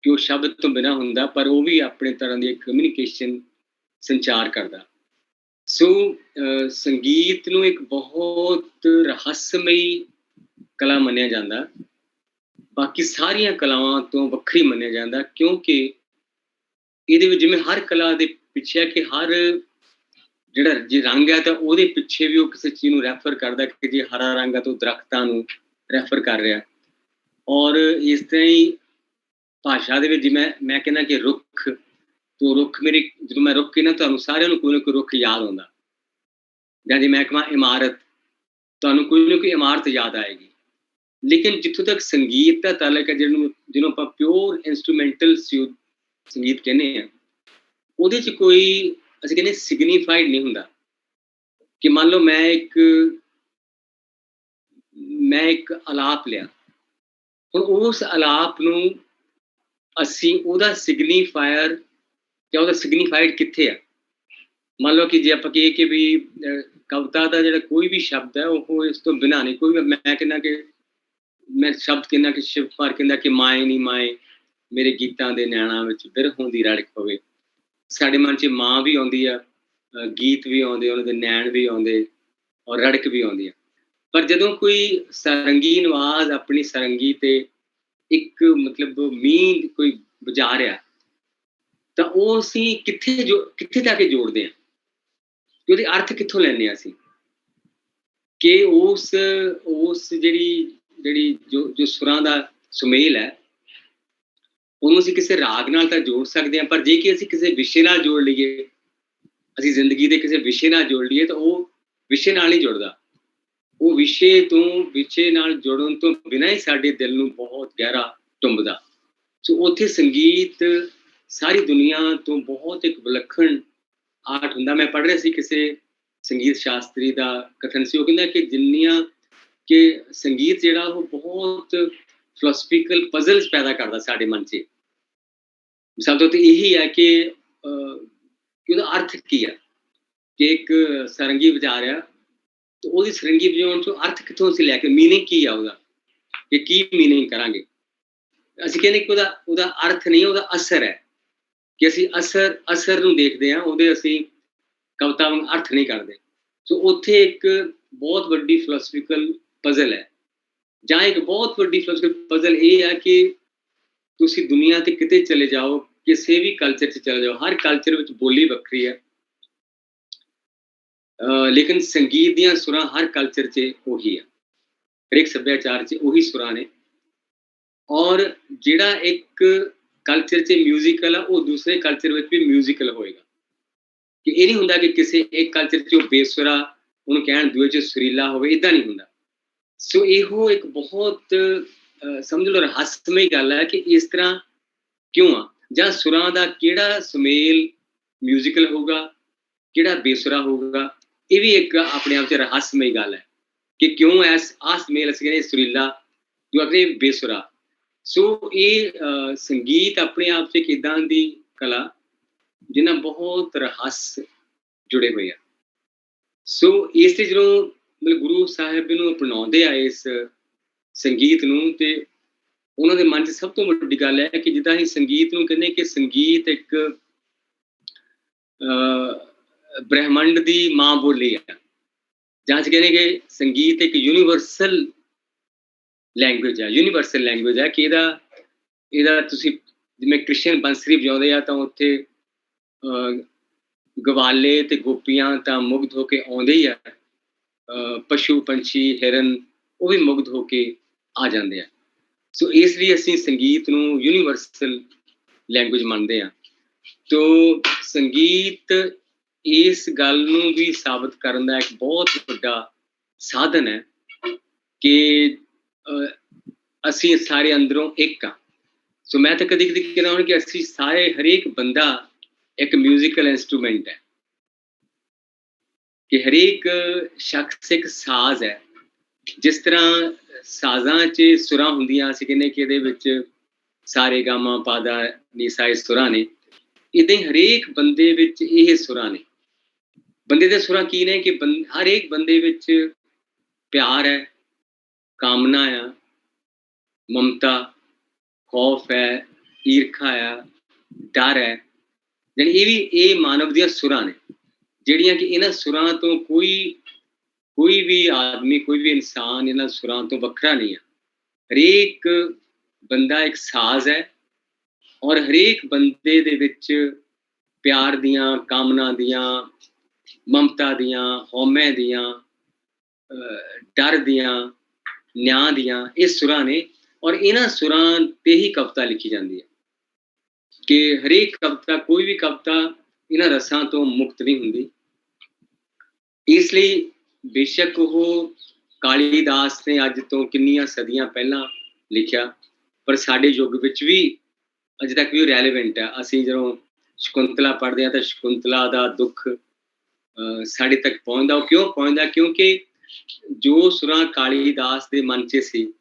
ਕਿ ਉਹ ਸ਼ਬਦ ਤੋਂ ਬਿਨਾਂ ਹੁੰਦਾ, ਪਰ ਉਹ ਵੀ ਆਪਣੇ ਤਰ੍ਹਾਂ ਦੀ ਕਮਿਊਨੀਕੇਸ਼ਨ ਸੰਚਾਰ ਕਰਦਾ। ਸੋ ਸੰਗੀਤ ਨੂੰ ਇੱਕ ਬਹੁਤ ਰਹੱਸਮਈ ਕਲਾ ਮੰਨਿਆ ਜਾਂਦਾ, ਬਾਕੀ ਸਾਰੀਆਂ ਕਲਾਵਾਂ ਤੋਂ ਵੱਖਰੀ ਮੰਨਿਆ ਜਾਂਦਾ, ਕਿਉਂਕਿ ਇਹਦੇ ਵਿੱਚ ਜਿਵੇਂ ਹਰ ਕਲਾ ਦੇ ਪਿੱਛੇ ਹੈ ਕਿ ਹਰ ਜਿਹੜਾ ਜੇ ਰੰਗ ਹੈ ਤਾਂ ਉਹਦੇ ਪਿੱਛੇ ਵੀ ਉਹ ਕਿਸੇ ਚੀਜ਼ ਨੂੰ ਰੈਫਰ ਕਰਦਾ, ਕਿ ਜੇ ਹਰਾ ਰੰਗ ਹੈ ਤਾਂ ਉਹ ਦਰਖਤਾਂ ਨੂੰ ਰੈਫਰ ਕਰ ਰਿਹਾ। ਔਰ ਇਸ ਤਰ੍ਹਾਂ ਹੀ ਭਾਸ਼ਾ ਦੇ ਵਿੱਚ ਜਿਵੇਂ ਮੈਂ ਕਹਿੰਦਾ ਕਿ ਰੁੱਖ ਤੋਂ ਰੁੱਖ, ਮੇਰੇ ਜਦੋਂ ਮੈਂ ਰੁੱਖ ਕਹਿੰਦਾ ਤੁਹਾਨੂੰ ਸਾਰਿਆਂ ਨੂੰ ਕੋਈ ਨਾ ਕੋਈ ਰੁੱਖ ਯਾਦ ਆਉਂਦਾ, ਜਾਂ ਜੇ ਮੈਂ ਕਹਾਂ ਇਮਾਰਤ, ਤੁਹਾਨੂੰ ਕੋਈ ਨਾ ਕੋਈ ਇਮਾਰਤ ਯਾਦ ਆਏਗੀ। ਲੇਕਿਨ ਜਿੱਥੋਂ ਤੱਕ ਸੰਗੀਤ ਦਾ ਤਾਲੁਕ ਹੈ, ਜਿਹਨੂੰ ਆਪਾਂ ਪਿਓਰ ਇੰਸਟਰੂਮੈਂਟਲ ਸੰਗੀਤ ਕਹਿੰਦੇ ਹਾਂ, ਉਹਦੇ 'ਚ ਕੋਈ ਅਸੀਂ ਕਹਿੰਦੇ ਸਿਗਨੀਫਾਈਡ ਨਹੀਂ ਹੁੰਦਾ। ਕਿ ਮੰਨ ਲਓ ਮੈਂ ਇੱਕ ਆਲਾਪ ਲਿਆ, ਹੁਣ ਉਸ ਆਲਾਪ ਨੂੰ ਅਸੀਂ ਉਹਦਾ ਸਿਗਨੀਫਾਇਰ ਜਾਂ ਉਹਦਾ ਸਿਗਨੀਫਾਈਡ ਕਿੱਥੇ ਆ। ਮੰਨ ਲਓ ਕਿ ਜੇ ਆਪਾਂ ਕਹੀਏ ਕਿ ਵੀ ਕਵਿਤਾ ਦਾ ਜਿਹੜਾ ਕੋਈ ਵੀ ਸ਼ਬਦ ਹੈ ਉਹ ਇਸ ਤੋਂ ਬਿਨਾਂ ਨਹੀਂ, ਕੋਈ ਵੀ ਮੈਂ ਕਹਿੰਦਾ ਕਿ ਮੈਂ ਸ਼ਬਦ ਕਹਿੰਦਾ ਕਿ ਸ਼ਿਵ ਕੁਮਾਰ ਕਹਿੰਦਾ ਕਿ ਮਾਏ ਨੀ ਮਾਏ ਮੇਰੇ ਗੀਤਾਂ ਦੇ ਨੈਣਾਂ ਵਿੱਚ ਬਿਰਹੋਂ ਦੀ ਰੜਕ ਪਵੇ। ਸਾਡੇ ਮਨ 'ਚ ਮਾਂ ਵੀ ਆਉਂਦੀ ਆ, ਗੀਤ ਵੀ ਆਉਂਦੇ, ਉਹਨਾਂ ਦੇ ਨੈਣ ਵੀ ਆਉਂਦੇ, ਔਰ ਰੜਕ ਵੀ ਆਉਂਦੀ ਆ। ਪਰ ਜਦੋਂ ਕੋਈ ਸਰੰਗੀ ਨਵਾਜ਼ ਆਪਣੀ ਸਰੰਗੀ ਤੇ ਇੱਕ ਮਤਲਬ ਮੀਂਹ ਕੋਈ ਵਜਾ ਰਿਹਾ, ਤਾਂ ਉਹ ਅਸੀਂ ਕਿੱਥੇ ਜਾ ਕੇ ਜੋੜਦੇ ਹਾਂ, ਕਿ ਉਹਦੇ ਅਰਥ ਕਿੱਥੋਂ ਲੈਂਦੇ ਹਾਂ ਅਸੀਂ, ਕਿ ਉਸ ਜਿਹੜੀ ਜੋ ਸੁਰਾਂ ਦਾ ਸੁਮੇਲ ਹੈ, ਉਹਨੂੰ ਅਸੀਂ ਕਿਸੇ ਰਾਗ ਨਾਲ ਤਾਂ ਜੋੜ ਸਕਦੇ ਹਾਂ, ਪਰ ਜੇ ਕਿ ਅਸੀਂ ਕਿਸੇ ਵਿਸ਼ੇ ਨਾਲ ਜੋੜ ਲਈਏ, ਅਸੀਂ ਜ਼ਿੰਦਗੀ ਦੇ ਕਿਸੇ ਵਿਸ਼ੇ ਨਾਲ ਜੋੜ ਲਈਏ, ਤਾਂ ਉਹ ਵਿਸ਼ੇ ਨਾਲ ਨਹੀਂ ਜੁੜਦਾ। ਉਹ ਵਿਸ਼ੇ ਨਾਲ ਜੁੜਨ ਤੋਂ ਬਿਨਾਂ ਹੀ ਸਾਡੇ ਦਿਲ ਨੂੰ ਬਹੁਤ ਗਹਿਰਾ ਟੁੰਬਦਾ। ਸੋ ਉੱਥੇ ਸੰਗੀਤ ਸਾਰੀ ਦੁਨੀਆ ਤੋਂ ਬਹੁਤ ਇੱਕ ਵਿਲੱਖਣ ਆਰਟ ਹੁੰਦਾ। ਮੈਂ ਪੜ੍ਹ ਰਿਹਾ ਸੀ ਕਿਸੇ ਸੰਗੀਤ ਸ਼ਾਸਤਰੀ ਦਾ ਕਥਨ ਸੀ, ਉਹ ਕਹਿੰਦਾ ਕਿ ਜਿੰਨੀਆਂ ਕਿ ਸੰਗੀਤ ਜਿਹੜਾ ਉਹ ਬਹੁਤ ਫਿਲਾਸਫੀਕਲ ਪਜ਼ਲਸ ਪੈਦਾ ਕਰਦਾ ਸਾਡੇ ਮਨ 'ਚ। ਸਭ ਤੋਂ ਇਹੀ ਹੈ ਕਿ ਉਹਦਾ ਅਰਥ ਕੀ ਆ, ਕਿ ਇੱਕ ਸਰੰਗੀ ਵਜਾ ਰਿਹਾ, ਤੇ ਉਹਦੀ ਸਰੰਗੀ ਵਜਾਉਣ ਤੋਂ ਅਰਥ ਕਿੱਥੋਂ ਅਸੀਂ ਲੈ ਕੇ, ਮੀਨਿੰਗ ਕੀ ਆ ਉਹਦਾ, ਕਿ ਕੀ ਮੀਨਿੰਗ ਕਰਾਂਗੇ। ਅਸੀਂ ਕਹਿੰਦੇ ਕਿ ਉਹਦਾ ਅਰਥ ਨਹੀਂ, ਉਹਦਾ ਅਸਰ ਹੈ, ਕਿ ਅਸੀਂ ਅਸਰ ਨੂੰ ਦੇਖਦੇ ਹਾਂ, ਉਹਦੇ ਅਸੀਂ ਕਵਿਤਾ ਨੂੰ ਅਰਥ ਨਹੀਂ ਕਰਦੇ। ਸੋ ਉੱਥੇ ਇੱਕ ਬਹੁਤ ਵੱਡੀ ਫਿਲਾਸਫੀਕਲ ਪਜ਼ਲ ਹੈ, ਜਾਂ ਇੱਕ ਬਹੁਤ ਵੱਡੀ ਫਿਲਾਸਫੀਕਲ ਪਜ਼ਲ ਇਹ ਹੈ ਕਿ ਤੁਸੀਂ ਦੁਨੀਆ ਤੇ ਕਿਤੇ ਚਲੇ ਜਾਓ, ਕਿਸੇ ਵੀ ਕਲਚਰ 'ਚ ਚਲੇ ਜਾਓ, ਹਰ ਕਲਚਰ ਵਿੱਚ ਬੋਲੀ ਵੱਖਰੀ ਹੈ, ਲੇਕਿਨ ਸੰਗੀਤ ਦੀਆਂ ਸੁਰਾਂ ਹਰ ਕਲਚਰ 'ਚ ਉਹੀ ਆ, ਹਰੇਕ ਸੱਭਿਆਚਾਰ 'ਚ ਉਹੀ ਸੁਰਾਂ ਨੇ। ਔਰ ਜਿਹੜਾ ਇੱਕ ਕਲਚਰ 'ਚ ਮਿਊਜ਼ੀਕਲ ਆ, ਉਹ ਦੂਸਰੇ ਕਲਚਰ ਵਿੱਚ ਵੀ ਮਿਊਜ਼ੀਕਲ ਹੋਏਗਾ। ਕਿ ਇਹ ਨਹੀਂ ਹੁੰਦਾ ਕਿ ਕਿਸੇ ਇੱਕ ਕਲਚਰ 'ਚ ਉਹ ਬੇਸੁਰਾ, ਉਹਨੂੰ ਕਹਿਣ ਦੂਏ 'ਚ ਸੁਰੀਲਾ ਹੋਵੇ, ਇੱਦਾਂ ਨਹੀਂ ਹੁੰਦਾ। ਸੋ ਇਹੋ ਇੱਕ ਬਹੁਤ ਸਮਝ ਲਓ ਰਹੱਸਮਈ ਗੱਲ ਹੈ ਕਿ ਇਸ ਤਰ੍ਹਾਂ ਕਿਉਂ ਆ, ਜਾਂ ਸੁਰਾਂ ਦਾ ਕਿਹੜਾ ਸੁਮੇਲ ਮਿਊਜ਼ੀਕਲ ਹੋਊਗਾ, ਕਿਹੜਾ ਬੇਸੁਰਾ ਹੋਊਗਾ। ਇਹ ਵੀ ਇੱਕ ਆਪਣੇ ਆਪ 'ਚ ਰਹੱਸਮਈ ਗੱਲ ਹੈ ਕਿ ਕਿਉਂ ਆਹ ਸੁਮੇਲ ਅਸੀਂ ਕਹਿੰਦੇ ਸੁਰੀਲਾ, ਜੋ ਆਪਣੇ ਬੇਸੁਰਾ। ਸੋ ਇਹ ਸੰਗੀਤ ਆਪਣੇ ਆਪ 'ਚ ਇੱਕ ਇੱਦਾਂ ਦੀ ਕਲਾ ਜਿਹਨਾਂ ਬਹੁਤ ਰਹੱਸ ਜੁੜੇ ਹੋਏ ਆ। ਸੋ ਇਸ ਤੇ ਜਦੋਂ ਮਤਲਬ ਗੁਰੂ ਸਾਹਿਬ ਨੂੰ ਅਪਣਾਉਂਦੇ ਆ ਇਸ ਸੰਗੀਤ ਨੂੰ, ਤੇ ਉਹਨਾਂ ਦੇ ਮਨ 'ਚ ਸਭ ਤੋਂ ਵੱਡੀ ਗੱਲ ਹੈ ਕਿ ਜਿੱਦਾਂ ਅਸੀਂ ਸੰਗੀਤ ਨੂੰ ਕਹਿੰਦੇ ਕਿ ਸੰਗੀਤ ਇੱਕ ਬ੍ਰਹਿਮੰਡ ਦੀ ਮਾਂ ਬੋਲੀ ਹੈ, ਜਾਂ ਅਸੀਂ ਕਹਿੰਦੇ ਕਿ ਸੰਗੀਤ ਇੱਕ ਯੂਨੀਵਰਸਲ ਲੈਂਗੁਏਜ ਹੈ, ਕਿ ਇਹਦਾ ਤੁਸੀਂ ਜਿਵੇਂ ਕ੍ਰਿਸ਼ਨ ਬੰਸਰੀ ਵਜਾਉਂਦੇ ਆ, ਤਾਂ ਉੱਥੇ ਗਵਾਲੇ ਤੇ ਗੋਪੀਆਂ ਤਾਂ ਮੁਗਧ ਹੋ ਕੇ ਆਉਂਦੇ ਹੀ ਆ, ਪਸ਼ੂ ਪੰਛੀ ਹਿਰਨ ਉਹ ਵੀ ਮੁਗਧ ਹੋ ਕੇ ਆ ਜਾਂਦੇ ਆ। ਸੋ ਇਸ ਲਈ ਅਸੀਂ ਸੰਗੀਤ ਨੂੰ ਯੂਨੀਵਰਸਲ ਲੈਂਗੁਏਜ ਮੰਨਦੇ ਹਾਂ। ਤੋ ਸੰਗੀਤ ਇਸ ਗੱਲ ਨੂੰ ਵੀ ਸਾਬਤ ਕਰਨ ਦਾ ਇੱਕ ਬਹੁਤ ਵੱਡਾ ਸਾਧਨ ਹੈ ਕਿ ਅਸੀਂ ਸਾਰੇ ਅੰਦਰੋਂ ਇੱਕ ਆ। ਸੋ ਮੈਂ ਤਾਂ ਕਦੀ ਕਦੀ ਕਹਿੰਦਾ ਹਾਂ ਕਿ ਅਸੀਂ ਸਾਰੇ ਹਰੇਕ ਬੰਦਾ ਇੱਕ ਮਿਊਜ਼ੀਕਲ ਇੰਸਟਰੂਮੈਂਟ ਹੈ, ਕਿ ਹਰੇਕ ਸ਼ਖਸ ਇੱਕ ਸਾਜ਼ ਹੈ। ਜਿਸ ਤਰ੍ਹਾਂ ਸਾਜ਼ਾਂ 'ਚ ਸੁਰਾਂ ਹੁੰਦੀਆਂ, ਅਸੀਂ ਕਹਿੰਦੇ ਕਿ ਇਹਦੇ ਵਿੱਚ ਸਾਰੇ ਗਾਮਾ ਪਾਦਾ ਨੀਸਾ ਇਹ ਸੁਰਾਂ ਨੇ, ਇੱਦਾਂ ਹੀ ਹਰੇਕ ਬੰਦੇ ਵਿੱਚ ਇਹ ਸੁਰਾਂ ਨੇ। ਬੰਦੇ ਦੇ ਸੁਰਾਂ ਕੀ ਨੇ ਕਿ ਹਰ ਇੱਕ ਬੰਦੇ ਵਿੱਚ ਪਿਆਰ ਹੈ, ਕਾਮਨਾ ਆ, ਮਮਤਾ, ਖੌਫ ਹੈ, ਈਰਖਾ ਆ, ਡਰ ਹੈ। ਜਾਣੀ ਇਹ ਮਾਨਵ ਦੀਆਂ ਸੁਰਾਂ ਨੇ, ਜਿਹੜੀਆਂ ਕਿ ਇਹਨਾਂ ਸੁਰਾਂ ਤੋਂ ਕੋਈ ਵੀ ਆਦਮੀ, ਕੋਈ ਵੀ ਇਨਸਾਨ ਇਹਨਾਂ ਸੁਰਾਂ ਤੋਂ ਵੱਖਰਾ ਨਹੀਂ ਹੈ। ਹਰੇਕ ਬੰਦਾ ਇੱਕ ਸਾਜ਼ ਹੈ, ਔਰ ਹਰੇਕ ਬੰਦੇ ਦੇ ਵਿੱਚ ਪਿਆਰ ਦੀਆਂ, ਕਾਮਨਾ ਦੀਆਂ, ਮਮਤਾ ਦੀਆਂ, ਹਉਮੈ ਦੀਆਂ, ਡਰ ਦੀਆਂ, ਨਿਆਂ ਦੀਆਂ ਇਹ ਸੁਰਾਂ ਨੇ। ਔਰ ਇਹਨਾਂ ਸੁਰਾਂ ਤੇ ਹੀ ਕਵਿਤਾ ਲਿਖੀ ਜਾਂਦੀ ਹੈ, ਕਿ ਹਰੇਕ ਕਵਿਤਾ, ਕੋਈ ਵੀ ਕਵਿਤਾ ਇਹਨਾਂ ਰਸਾਂ ਤੋਂ ਮੁਕਤ ਨਹੀਂ ਹੁੰਦੀ। ਇਸ ਲਈ ਬੇਸ਼ੱਕ ਉਹ ਕਾਲੀਦਾਸ ਨੇ ਅੱਜ ਤੋਂ ਕਿੰਨੀਆਂ ਸਦੀਆਂ ਪਹਿਲਾਂ ਲਿਖਿਆ, ਪਰ ਸਾਡੇ ਯੁੱਗ ਵਿੱਚ ਵੀ ਅਜੇ ਤੱਕ ਵੀ ਉਹ ਰੈਲੇਵੈਂਟ ਹੈ। ਅਸੀਂ ਜਦੋਂ ਸ਼ਕੁੰਤਲਾ ਪੜ੍ਹਦੇ ਹਾਂ ਤਾਂ ਸ਼ਕੁੰਤਲਾ ਦਾ ਦੁੱਖ ਸਾਡੇ ਤੱਕ ਪਹੁੰਚਦਾ। ਉਹ ਕਿਉਂ ਪਹੁੰਚਦਾ? ਕਿਉਂਕਿ ਜੋ ਸੁਰਾਂ ਕਾਲੀਦਾਸ ਦੇ ਮਨ 'ਚ ਸੀ,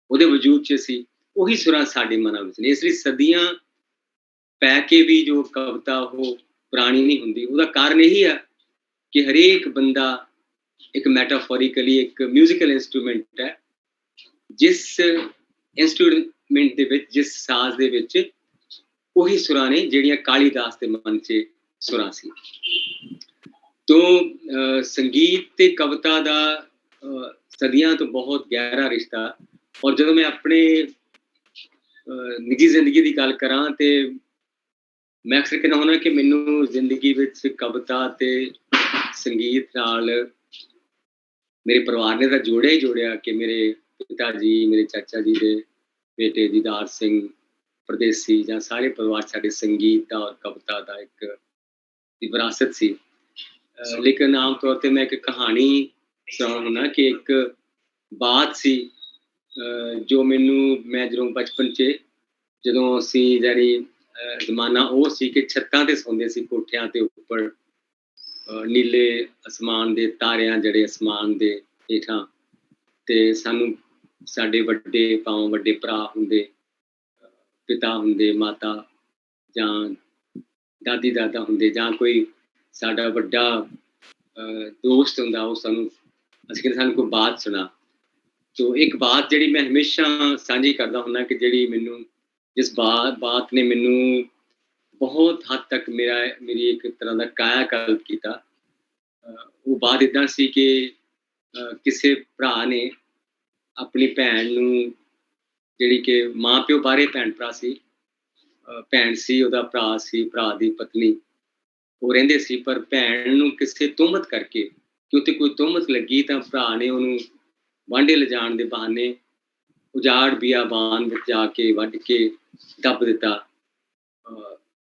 ਉਹਦੇ ਵਜੂਦ 'ਚ ਸੀ, ਉਹੀ ਸੁਰਾਂ ਸਾਡੇ ਮਨਾਂ ਵਿੱਚ ਨੇ। ਇਸ ਲਈ ਸਦੀਆਂ ਪੈ ਕੇ ਵੀ ਜੋ ਕਵਿਤਾ ਉਹ ਪੁਰਾਣੀ ਨਹੀਂ ਹੁੰਦੀ। ਉਹਦਾ ਕਾਰਨ ਇਹੀ ਹੈ ਕਿ ਹਰੇਕ ਬੰਦਾ ਇੱਕ ਮੈਟਾਫੋਰੀਕਲੀ ਇੱਕ ਮਿਊਜ਼ੀਕਲ ਇੰਸਟਰੂਮੈਂਟ ਹੈ, ਜਿਸ ਇੰਸਟਰੂਮੈਂਟ ਦੇ ਵਿੱਚ, ਜਿਸ ਸਾਜ਼ ਦੇ ਵਿੱਚ ਉਹੀ ਸੁਰਾਂ ਨੇ ਜਿਹੜੀਆਂ ਕਾਲੀਦਾਸ ਦੇ ਮਨ 'ਚ ਸੁਰਾਂ ਸੀ। ਤੋਂ ਸੰਗੀਤ ਤੇ ਕਵਿਤਾ ਦਾ ਸਦੀਆਂ ਤੋਂ ਬਹੁਤ ਗਹਿਰਾ ਰਿਸ਼ਤਾ। ਔਰ ਜਦੋਂ ਮੈਂ ਆਪਣੇ ਨਿੱਜੀ ਜ਼ਿੰਦਗੀ ਦੀ ਗੱਲ ਕਰਾਂ ਤੇ ਮੈਂ ਅਕਸਰ ਕਹਿੰਦਾ ਹੁੰਦਾ ਕਿ ਮੈਨੂੰ ਜ਼ਿੰਦਗੀ ਵਿੱਚ ਕਵਿਤਾ ਤੇ ਸੰਗੀਤ ਨਾਲ ਮੇਰੇ ਪਰਿਵਾਰ ਨੇ ਤਾਂ ਜੋੜਿਆ ਹੀ ਜੋੜਿਆ, ਕਿ ਮੇਰੇ ਪਿਤਾ ਜੀ, ਮੇਰੇ ਚਾਚਾ ਜੀ ਦੇ ਬੇਟੇ ਦੀਦਾਰ ਸਿੰਘ ਪਰਦੇਸੀ, ਜਾਂ ਸਾਰੇ ਪਰਿਵਾਰ ਸਾਡੇ ਸੰਗੀਤ ਦਾ ਔਰ ਕਵਿਤਾ ਦਾ ਇੱਕ ਵਿਰਾਸਤ ਸੀ। ਲੇਕਿਨ ਆਮ ਤੌਰ ਤੇ ਮੈਂ ਇੱਕ ਕਹਾਣੀ ਸੁਣਾਉਣਾ ਹੁੰਦਾ ਕਿ ਇੱਕ ਬਾਤ ਸੀ ਜੋ ਮੈਂ ਜਦੋਂ ਬਚਪਨ 'ਚ, ਜਦੋਂ ਅਸੀਂ ਜਿਹੜੀ ਜ਼ਮਾਨਾ ਉਹ ਸੀ ਕਿ ਛੱਤਾਂ ਤੇ ਸੌਂਦੇ ਸੀ, ਕੋਠਿਆਂ ਤੇ ਉੱਪਰ, ਨੀਲੇ ਅਸਮਾਨ ਦੇ ਤਾਰਿਆਂ ਜਿਹੜੇ ਅਸਮਾਨ ਦੇ ਹੇਠਾਂ, ਤੇ ਸਾਨੂੰ ਸਾਡੇ ਵੱਡੇ ਭਾਵੇਂ ਵੱਡੇ ਭਰਾ ਹੁੰਦੇ, ਪਿਤਾ ਹੁੰਦੇ, ਮਾਤਾ ਜਾਂ ਦਾਦੀ ਦਾਦਾ ਹੁੰਦੇ, ਜਾਂ ਕੋਈ ਸਾਡਾ ਵੱਡਾ ਦੋਸਤ ਹੁੰਦਾ, ਉਹ ਅਸੀਂ ਕਹਿੰਦੇ ਸਾਨੂੰ ਕੋਈ ਬਾਤ ਸੁਣਾ। ਤੋ ਇੱਕ ਬਾਤ ਜਿਹੜੀ ਮੈਂ ਹਮੇਸ਼ਾ ਸਾਂਝੀ ਕਰਦਾ ਹੁੰਦਾ, ਕਿ ਜਿਹੜੀ ਮੈਨੂੰ, ਜਿਸ ਬਾਤ ਨੇ ਮੈਨੂੰ ਬਹੁਤ ਹੱਦ ਤੱਕ ਮੇਰੀ ਇੱਕ ਤਰ੍ਹਾਂ ਦਾ ਕਾਇਆ ਕਲਪ ਕੀਤਾ। ਉਹ ਬਾਤ ਇੱਦਾਂ ਸੀ ਕਿ ਕਿਸੇ ਭਰਾ ਨੇ ਆਪਣੀ ਭੈਣ ਨੂੰ, ਜਿਹੜੀ ਕਿ ਮਾਂ ਪਿਓ ਬਾਹਰੇ ਭੈਣ ਭਰਾ ਸੀ, ਭੈਣ ਸੀ, ਉਹਦਾ ਭਰਾ ਸੀ, ਭਰਾ ਦੀ ਪਤਨੀ, ਉਹ ਰਹਿੰਦੇ ਸੀ, ਪਰ ਭੈਣ ਨੂੰ ਕਿਸੇ ਤੁਹਮਤ ਕਰਕੇ, ਕਿ ਉੱਤੇ ਕੋਈ ਤੁਹਮਤ ਲੱਗੀ, ਤਾਂ ਭਰਾ ਨੇ ਉਹਨੂੰ ਵਾਂਢੇ ਲਿਜਾਣ ਦੇ ਬਹਾਨੇ ਉਜਾੜ ਬਿਆਬਾਨ ਵਿੱਚ ਜਾ ਕੇ ਵੱਢ ਕੇ ਦੱਬ ਦਿੱਤਾ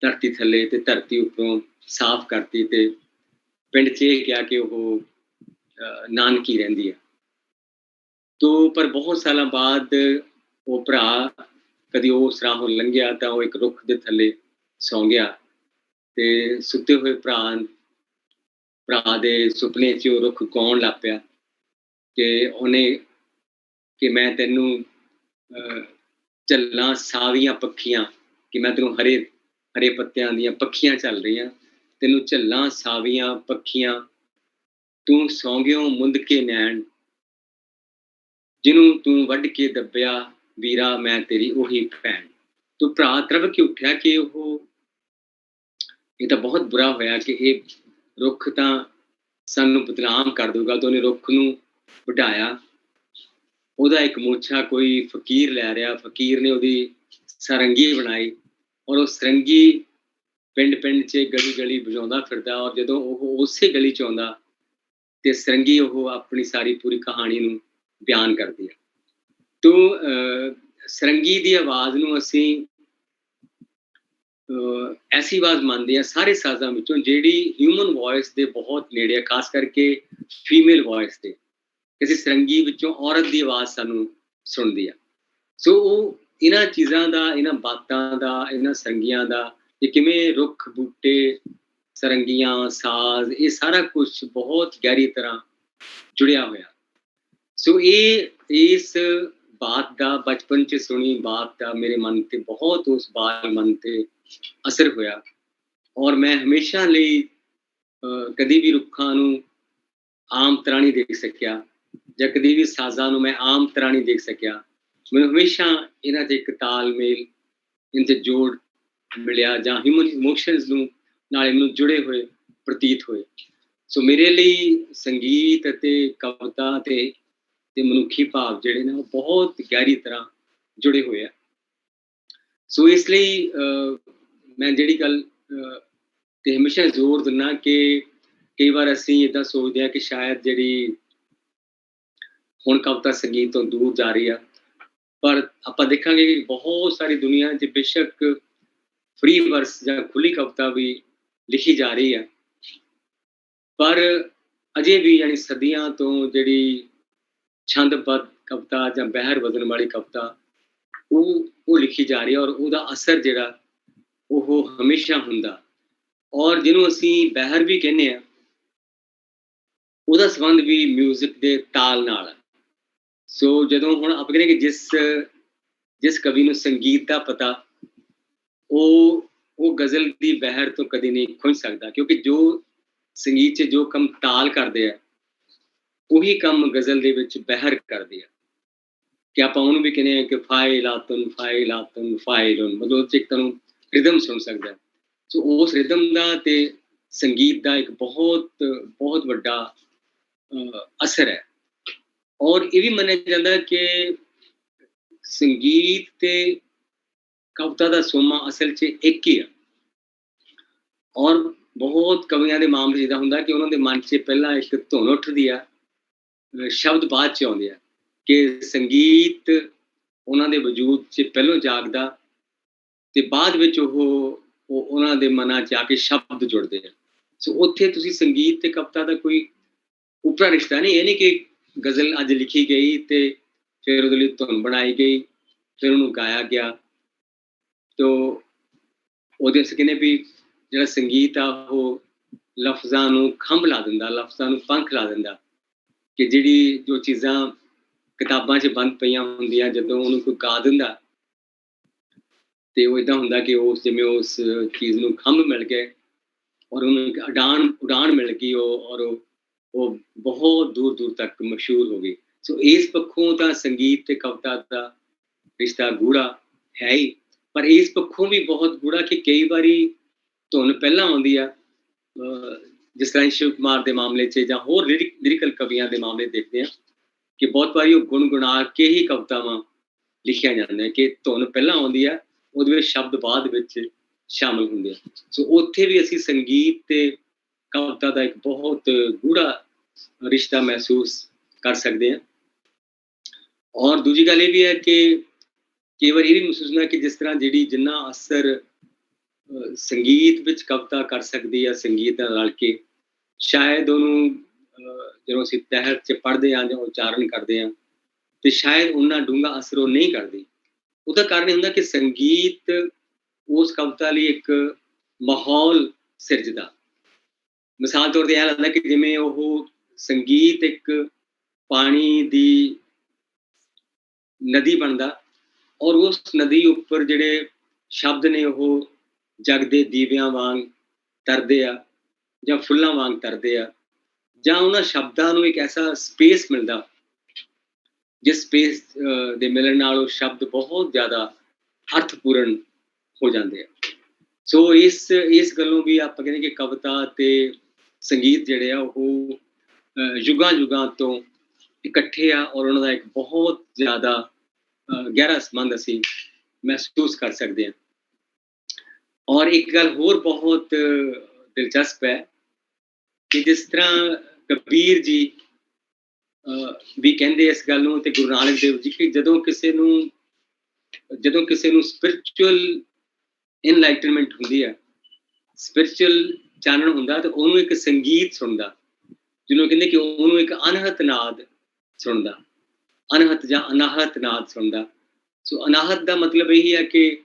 ਧਰਤੀ ਥੱਲੇ, ਤੇ ਧਰਤੀ ਉੱਪਰੋਂ ਸਾਫ਼ ਕਰਤੀ, ਤੇ ਪਿੰਡ 'ਚ ਇਹ ਕਿਹਾ ਕਿ ਉਹ ਨਾਨਕੀ ਰਹਿੰਦੀ ਹੈ। ਤੋ ਪਰ ਬਹੁਤ ਸਾਲਾਂ ਬਾਅਦ ਉਹ ਭਰਾ ਕਦੀ ਉਸ ਰਾਹੋਂ ਲੰਘਿਆ ਤਾਂ ਉਹ ਇੱਕ ਰੁੱਖ ਦੇ ਥੱਲੇ ਸੌਂ ਗਿਆ, ਤੇ ਸੁੱਤੇ ਹੋਏ ਭਰਾ ਦੇ ਸੁਪਨੇ 'ਚ ਉਹ ਰੁੱਖ ਗਾਉਣ ਲੱਗ ਪਿਆ ਕਿ ਉਹਨੇ, ਕਿ ਮੈਂ ਤੈਨੂੰ ਝੱਲਾਂ ਸਾਵੀਆਂ ਪੱਖੀਆਂ, ਕਿ ਮੈਂ ਤੈਨੂੰ ਹਰੇ ਪੱਤਿਆਂ ਦੀਆਂ ਪੱਖੀਆਂ ਚੱਲ ਰਹੀਆਂ, ਤੈਨੂੰ ਝੱਲਾਂ ਸਾਵੀਆਂ ਪੱਖੀਆਂ, ਤੂੰ ਸੌਂ ਗਿਓ ਮੁੰਦ ਕੇ ਨੈਣ, ਜਿਹਨੂੰ ਤੂੰ ਵੱਢ ਕੇ ਦੱਬਿਆ ਵੀਰਾ, ਮੈਂ ਤੇਰੀ ਉਹੀ ਭੈਣ। ਤੂੰ ਭਰਾ ਤਰਵ ਕੇ ਉੱਠਿਆ ਕਿ ਇਹ ਤਾਂ ਬਹੁਤ ਬੁਰਾ ਹੋਇਆ, ਕਿ ਇਹ ਰੁੱਖ ਤਾਂ ਸਾਨੂੰ ਬਦਨਾਮ ਕਰ ਦਊਗਾ। ਤਾਂ ਉਹਨੇ ਰੁੱਖ ਨੂੰ ਵਢਾਇਆ, ਉਹਦਾ ਇੱਕ ਮੋਛਾ ਕੋਈ ਫਕੀਰ ਲੈ ਰਿਹਾ, ਫਕੀਰ ਨੇ ਉਹਦੀ ਸਰੰਗੀ ਬਣਾਈ, ਔਰ ਉਹ ਸਰੰਗੀ ਪਿੰਡ 'ਚ ਗਲੀ ਵਜਾਉਂਦਾ ਫਿਰਦਾ। ਔਰ ਜਦੋਂ ਉਹ ਉਸੇ ਗਲੀ 'ਚ ਆਉਂਦਾ ਤੇ ਸਰੰਗੀ ਉਹ ਆਪਣੀ ਸਾਰੀ ਪੂਰੀ ਕਹਾਣੀ ਨੂੰ ਬਿਆਨ ਕਰਦੀ ਹੈ। ਤੋ ਸਰੰਗੀ ਦੀ ਆਵਾਜ਼ ਨੂੰ ਅਸੀਂ ਐਸੀ ਆਵਾਜ਼ ਮੰਨਦੇ ਹਾਂ ਸਾਰੇ ਸਾਜ਼ਾਂ ਵਿੱਚੋਂ, ਜਿਹੜੀ ਹਿਊਮਨ ਵੋਇਸ ਦੇ ਬਹੁਤ ਨੇੜੇ ਹੈ, ਖਾਸ ਕਰਕੇ ਫੀਮੇਲ ਵੋਇਸ ਦੇ। ਕਿਸੇ ਸਰੰਗੀ ਵਿੱਚੋਂ ਔਰਤ ਦੀ ਆਵਾਜ਼ ਸਾਨੂੰ ਸੁਣਦੀ ਆ। ਸੋ ਉਹ ਇਹਨਾਂ ਚੀਜ਼ਾਂ ਦਾ, ਇਹਨਾਂ ਬਾਤਾਂ ਦਾ, ਇਹਨਾਂ ਸੰਗੀਆਂ ਦਾ, ਇਹ ਕਿਵੇਂ ਰੁੱਖ ਬੂਟੇ, ਸਰੰਗੀਆਂ, ਸਾਜ਼, ਇਹ ਸਾਰਾ ਕੁਛ ਬਹੁਤ ਗਹਿਰੀ ਤਰ੍ਹਾਂ ਜੁੜਿਆ ਹੋਇਆ। ਸੋ ਇਸ ਬਾਤ ਦਾ, ਬਚਪਨ 'ਚ ਸੁਣੀ ਬਾਤ ਦਾ ਮੇਰੇ ਮਨ ਤੇ ਬਹੁਤ, ਉਸ ਬਾਲ ਮਨ ਤੇ ਅਸਰ ਹੋਇਆ, ਔਰ ਮੈਂ ਹਮੇਸ਼ਾ ਲਈ ਕਦੀ ਵੀ ਰੁੱਖਾਂ ਨੂੰ ਆਮ ਤਰ੍ਹਾਂ ਨਹੀਂ ਦੇਖ ਸਕਿਆ, ਜਾਂ ਕਦੀ ਵੀ ਸਾਜ਼ਾਂ ਨੂੰ ਮੈਂ ਆਮ ਤਰ੍ਹਾਂ ਨਹੀਂ ਦੇਖ ਸਕਿਆ। ਮੈਨੂੰ ਹਮੇਸ਼ਾ ਇਹਨਾਂ 'ਚ ਇੱਕ ਤਾਲਮੇਲ, ਇਹਨਾਂ 'ਚ ਜੋੜ ਮਿਲਿਆ, ਜਾਂ ਹਿਊਮਨ ਇਮੋਸ਼ਨਸ ਨੂੰ ਨਾਲ ਇਹਨੂੰ ਜੁੜੇ ਹੋਏ ਪ੍ਰਤੀਤ ਹੋਏ। ਸੋ ਮੇਰੇ ਲਈ ਸੰਗੀਤ ਅਤੇ ਕਵਿਤਾ ਤੇ ਮਨੁੱਖੀ ਭਾਵ ਜਿਹੜੇ ਨੇ ਉਹ ਬਹੁਤ ਗਹਿਰੀ ਤਰ੍ਹਾਂ ਜੁੜੇ ਹੋਏ ਆ। ਸੋ ਇਸ ਲਈ ਮੈਂ ਜਿਹੜੀ ਗੱਲ ਤੇ ਹਮੇਸ਼ਾ ਜ਼ੋਰ ਦਿੰਦਾ ਕਿ ਕਈ ਵਾਰ ਅਸੀਂ ਇੱਦਾਂ ਸੋਚਦੇ ਹਾਂ ਕਿ ਸ਼ਾਇਦ ਜਿਹੜੀ ਹੁਣ ਕਵਿਤਾ ਸੰਗੀਤ ਤੋਂ ਦੂਰ ਜਾ ਰਹੀ ਆ, ਪਰ ਆਪਾਂ ਦੇਖਾਂਗੇ ਕਿ ਬਹੁਤ ਸਾਰੀ ਦੁਨੀਆ 'ਚ ਬੇਸ਼ੱਕ ਫ੍ਰੀ ਵਰਸ ਜਾਂ ਖੁੱਲੀ ਕਵਿਤਾ ਵੀ ਲਿਖੀ ਜਾ ਰਹੀ ਆ, ਪਰ ਅਜੇ ਵੀ ਯਾਨੀ ਸਦੀਆਂ ਤੋਂ ਜਿਹੜੀ ਛੰਦਬੱਧ ਕਵਿਤਾ ਜਾਂ ਬਹਿਰ ਵਜ਼ਨ ਵਾਲੀ ਕਵਿਤਾ ਉਹ ਲਿਖੀ ਜਾ ਰਹੀ ਹੈ, ਔਰ ਉਹਦਾ ਅਸਰ ਜਿਹੜਾ ਉਹ ਹਮੇਸ਼ਾ ਹੁੰਦਾ। ਔਰ ਜਿਹਨੂੰ ਅਸੀਂ ਬਹਿਰ ਵੀ ਕਹਿੰਦੇ ਆ, ਉਹਦਾ ਸੰਬੰਧ ਵੀ ਮਿਊਜ਼ਿਕ ਦੇ ਤਾਲ ਨਾਲ। ਸੋ ਜਦੋਂ ਹੁਣ ਆਪਾਂ ਕਹਿੰਦੇ ਕਿ ਜਿਸ ਕਵੀ ਨੂੰ ਸੰਗੀਤ ਦਾ ਪਤਾ, ਉਹ ਗਜ਼ਲ ਦੀ ਬਹਿਰ ਤੋਂ ਕਦੀ ਨਹੀਂ ਖੁੰਝ ਸਕਦਾ, ਕਿਉਂਕਿ ਜੋ ਸੰਗੀਤ 'ਚ ਜੋ ਕੰਮ ਤਾਲ ਕਰਦੇ ਆ, ਉਹੀ ਕੰਮ ਗਜ਼ਲ ਦੇ ਵਿੱਚ ਬਹਿਰ ਕਰਦੇ ਆ। ਕਿ ਆਪਾਂ ਉਹਨੂੰ ਵੀ ਕਹਿੰਦੇ ਹਾਂ ਕਿ ਫਾਇਲਾਤੁਨ ਫਾਇਲਾਤੁਨ ਫਾਇਲੁਨ, ਮਤਲਬ ਉਹ 'ਚ ਇੱਕ ਤੁਹਾਨੂੰ ਰਿਦਮ ਸੁਣ ਸਕਦਾ। ਸੋ ਉਸ ਰਿਦਮ ਦਾ ਤੇ ਸੰਗੀਤ ਦਾ ਇੱਕ ਬਹੁਤ ਵੱਡਾ ਅਸਰ ਹੈ। ਔਰ ਇਹ ਵੀ ਮੰਨਿਆ ਜਾਂਦਾ ਕਿ ਸੰਗੀਤ ਤੇ ਕਵਿਤਾ ਦਾ ਸੋਮਾ ਅਸਲ 'ਚ ਇੱਕ ਹੀ ਆ। ਔਰ ਬਹੁਤ ਕਵੀਆਂ ਦੇ ਮਾਮਲੇ ਇੱਦਾਂ ਹੁੰਦਾ ਕਿ ਉਹਨਾਂ ਦੇ ਮਨ 'ਚ ਪਹਿਲਾਂ ਇੱਕ ਧੁਨ ਉੱਠਦੀ ਆ, ਸ਼ਬਦ ਬਾਅਦ 'ਚ ਆਉਂਦੇ ਆ, ਕਿ ਸੰਗੀਤ ਉਹਨਾਂ ਦੇ ਵਜੂਦ 'ਚ ਪਹਿਲੋਂ ਜਾਗਦਾ ਤੇ ਬਾਅਦ ਵਿੱਚ ਉਹ ਉਹਨਾਂ ਦੇ ਮਨਾਂ 'ਚ ਆ ਕੇ ਸ਼ਬਦ ਜੁੜਦੇ ਆ। ਸੋ ਉੱਥੇ ਤੁਸੀਂ ਸੰਗੀਤ ਤੇ ਕਵਿਤਾ ਦਾ ਕੋਈ ਉਪਰਾ ਰਿਸ਼ਤਾ ਨਹੀਂ। ਇਹ ਨਹੀਂ ਕਿ ਗਜ਼ਲ ਅੱਜ ਲਿਖੀ ਗਈ ਤੇ ਫਿਰ ਉਹਦੇ ਲਈ ਧੁਨ ਬਣਾਈ ਗਈ, ਫਿਰ ਉਹਨੂੰ ਗਾਇਆ ਗਿਆ, ਤੋ ਉਹਦੇ ਅਸੀਂ ਕਹਿੰਦੇ ਵੀ ਜਿਹੜਾ ਸੰਗੀਤ ਆ ਉਹ ਲਫ਼ਜ਼ਾਂ ਨੂੰ ਖੰਭ ਲਾ ਦਿੰਦਾ, ਲਫ਼ਜ਼ਾਂ ਨੂੰ ਪੰਖ ਲਾ ਦਿੰਦਾ, ਕਿ ਜਿਹੜੀ ਜੋ ਚੀਜ਼ਾਂ ਕਿਤਾਬਾਂ 'ਚ ਬੰਦ ਪਈਆਂ ਹੁੰਦੀਆਂ, ਜਦੋਂ ਉਹਨੂੰ ਕੋਈ ਗਾ ਦਿੰਦਾ ਤੇ ਉਹ ਇੱਦਾਂ ਹੁੰਦਾ ਕਿ ਜਿਵੇਂ ਉਸ ਚੀਜ਼ ਨੂੰ ਖੰਭ ਮਿਲ ਗਏ, ਔਰ ਉਹਨੂੰ ਇੱਕ ਉਡਾਨ ਮਿਲ ਗਈ, ਉਹ ਬਹੁਤ ਦੂਰ ਦੂਰ ਤੱਕ ਮਸ਼ਹੂਰ ਹੋ ਗਈ। ਸੋ ਇਸ ਪੱਖੋਂ ਤਾਂ ਸੰਗੀਤ ਤੇ ਕਵਿਤਾ ਦਾ ਰਿਸ਼ਤਾ ਗੂੜਾ ਹੈ ਹੀ, ਪਰ ਇਸ ਪੱਖੋਂ ਵੀ ਬਹੁਤ ਗੂੜਾ ਕਿ ਕਈ ਵਾਰੀ ਧੁਨ ਪਹਿਲਾਂ ਆਉਂਦੀ ਆ, ਜਿਸ ਤਰ੍ਹਾਂ ਸ਼ਿਵ ਕੁਮਾਰ ਦੇ ਮਾਮਲੇ 'ਚ ਜਾਂ ਹੋਰ ਲਿਰਿਕਲ ਕਵੀਆਂ ਦੇ ਮਾਮਲੇ ਦੇਖਦੇ ਹਾਂ ਕਿ ਬਹੁਤ ਵਾਰੀ ਉਹ ਗੁਣਗੁਣਾ ਕੇ ਹੀ ਕਵਿਤਾਵਾਂ ਲਿਖੀਆਂ ਜਾਂਦੀਆਂ, ਕਿ ਧੁਨ ਪਹਿਲਾਂ ਆਉਂਦੀ ਆ, ਉਹਦੇ ਵਿੱਚ ਸ਼ਬਦ ਬਾਅਦ ਵਿੱਚ ਸ਼ਾਮਲ ਹੁੰਦੇ ਆ। ਸੋ ਉੱਥੇ ਵੀ ਅਸੀਂ ਸੰਗੀਤ ਤੇ ਕਵਿਤਾ ਦਾ ਇੱਕ ਬਹੁਤ ਗੂੜਾ ਰਿਸ਼ਤਾ ਮਹਿਸੂਸ ਕਰ ਸਕਦੇ ਹਾਂ। ਔਰ ਦੂਜੀ ਗੱਲ ਇਹ ਵੀ ਹੈ ਕਿ ਕਈ ਵਾਰ ਇਹ ਵੀ ਮਹਿਸੂਸ ਹੁੰਦਾ ਕਿ ਜਿਸ ਤਰ੍ਹਾਂ ਜਿੰਨਾ ਅਸਰ ਸੰਗੀਤ ਵਿੱਚ ਕਵਿਤਾ ਕਰ ਸਕਦੀ ਆ ਸੰਗੀਤ ਨਾਲ ਰਲ ਕੇ, ਸ਼ਾਇਦ ਉਹਨੂੰ ਜਦੋਂ ਅਸੀਂ ਤਹਿਤ 'ਚ ਪੜ੍ਹਦੇ ਹਾਂ ਜਾਂ ਉਚਾਰਨ ਕਰਦੇ ਹਾਂ ਤੇ ਸ਼ਾਇਦ ਉਹਨਾਂ ਡੂੰਘਾ ਅਸਰ ਉਹ ਨਹੀਂ ਕਰਦੀ। ਉਹਦਾ ਕਾਰਨ ਇਹ ਹੁੰਦਾ ਕਿ ਸੰਗੀਤ ਉਸ ਕਵਿਤਾ ਲਈ ਇੱਕ ਮਾਹੌਲ ਸਿਰਜਦਾ। ਮਿਸਾਲ ਤੌਰ 'ਤੇ ਇਹ ਲੱਗਦਾ ਕਿ ਜਿਵੇਂ ਉਹ ਸੰਗੀਤ ਇੱਕ ਪਾਣੀ ਦੀ ਨਦੀ ਬਣਦਾ, ਔਰ ਉਸ ਨਦੀ ਉੱਪਰ ਜਿਹੜੇ ਸ਼ਬਦ ਨੇ ਉਹ ਜਗਦੇ ਦੀਵਿਆਂ ਵਾਂਗ ਤਰਦੇ ਆ, ਜਾਂ ਫੁੱਲਾਂ ਵਾਂਗ ਤਰਦੇ ਆ, ਜਾਂ ਉਹਨਾਂ ਸ਼ਬਦਾਂ ਨੂੰ ਇੱਕ ਐਸਾ ਸਪੇਸ ਮਿਲਦਾ, ਜਿਸ ਸਪੇਸ ਦੇ ਮਿਲਣ ਨਾਲ ਉਹ ਸ਼ਬਦ ਬਹੁਤ ਜ਼ਿਆਦਾ ਅਰਥਪੂਰਨ ਹੋ ਜਾਂਦੇ ਆ। ਸੋ ਇਸ ਗੱਲੋਂ ਵੀ ਆਪਾਂ ਕਹਿੰਦੇ ਕਿ ਕਵਿਤਾ ਤੇ ਸੰਗੀਤ ਜਿਹੜੇ ਆ ਉਹ ਯੁੱਗਾਂ ਤੋਂ ਇਕੱਠੇ ਆ, ਔਰ ਉਹਨਾਂ ਦਾ ਇੱਕ ਬਹੁਤ ਜ਼ਿਆਦਾ ਗਹਿਰਾ ਸੰਬੰਧ ਅਸੀਂ ਮਹਿਸੂਸ ਕਰ ਸਕਦੇ ਹਾਂ। ਔਰ ਇੱਕ ਗੱਲ ਹੋਰ ਬਹੁਤ ਦਿਲਚਸਪ ਹੈ ਕਿ ਜਿਸ ਤਰ੍ਹਾਂ ਕਬੀਰ ਜੀ ਵੀ ਕਹਿੰਦੇ ਇਸ ਗੱਲ ਨੂੰ, ਤੇ ਗੁਰੂ ਨਾਨਕ ਦੇਵ ਜੀ, ਕਿ ਜਦੋਂ ਕਿਸੇ ਨੂੰ ਸਪਿਰਿਚੁਅਲ ਇਨਲਾਈਟਨਮੈਂਟ ਹੁੰਦੀ ਹੈ, ਸਪਿਰਿਚੁਅਲ ਚਾਨਣ ਹੁੰਦਾ, ਤੇ ਉਹਨੂੰ ਇੱਕ ਸੰਗੀਤ ਸੁਣਦਾ, ਜਿਹਨੂੰ ਕਹਿੰਦੇ ਕਿ ਉਹਨੂੰ ਇੱਕ ਅਨਹਤ ਨਾਦ ਸੁਣਦਾ, ਅਨਹਤ ਜਾਂ ਅਨਾਹਤ ਨਾਦ ਸੁਣਦਾ। ਸੋ ਅਨਾਹਤ ਦਾ ਮਤਲਬ ਇਹੀ ਹੈ ਕਿ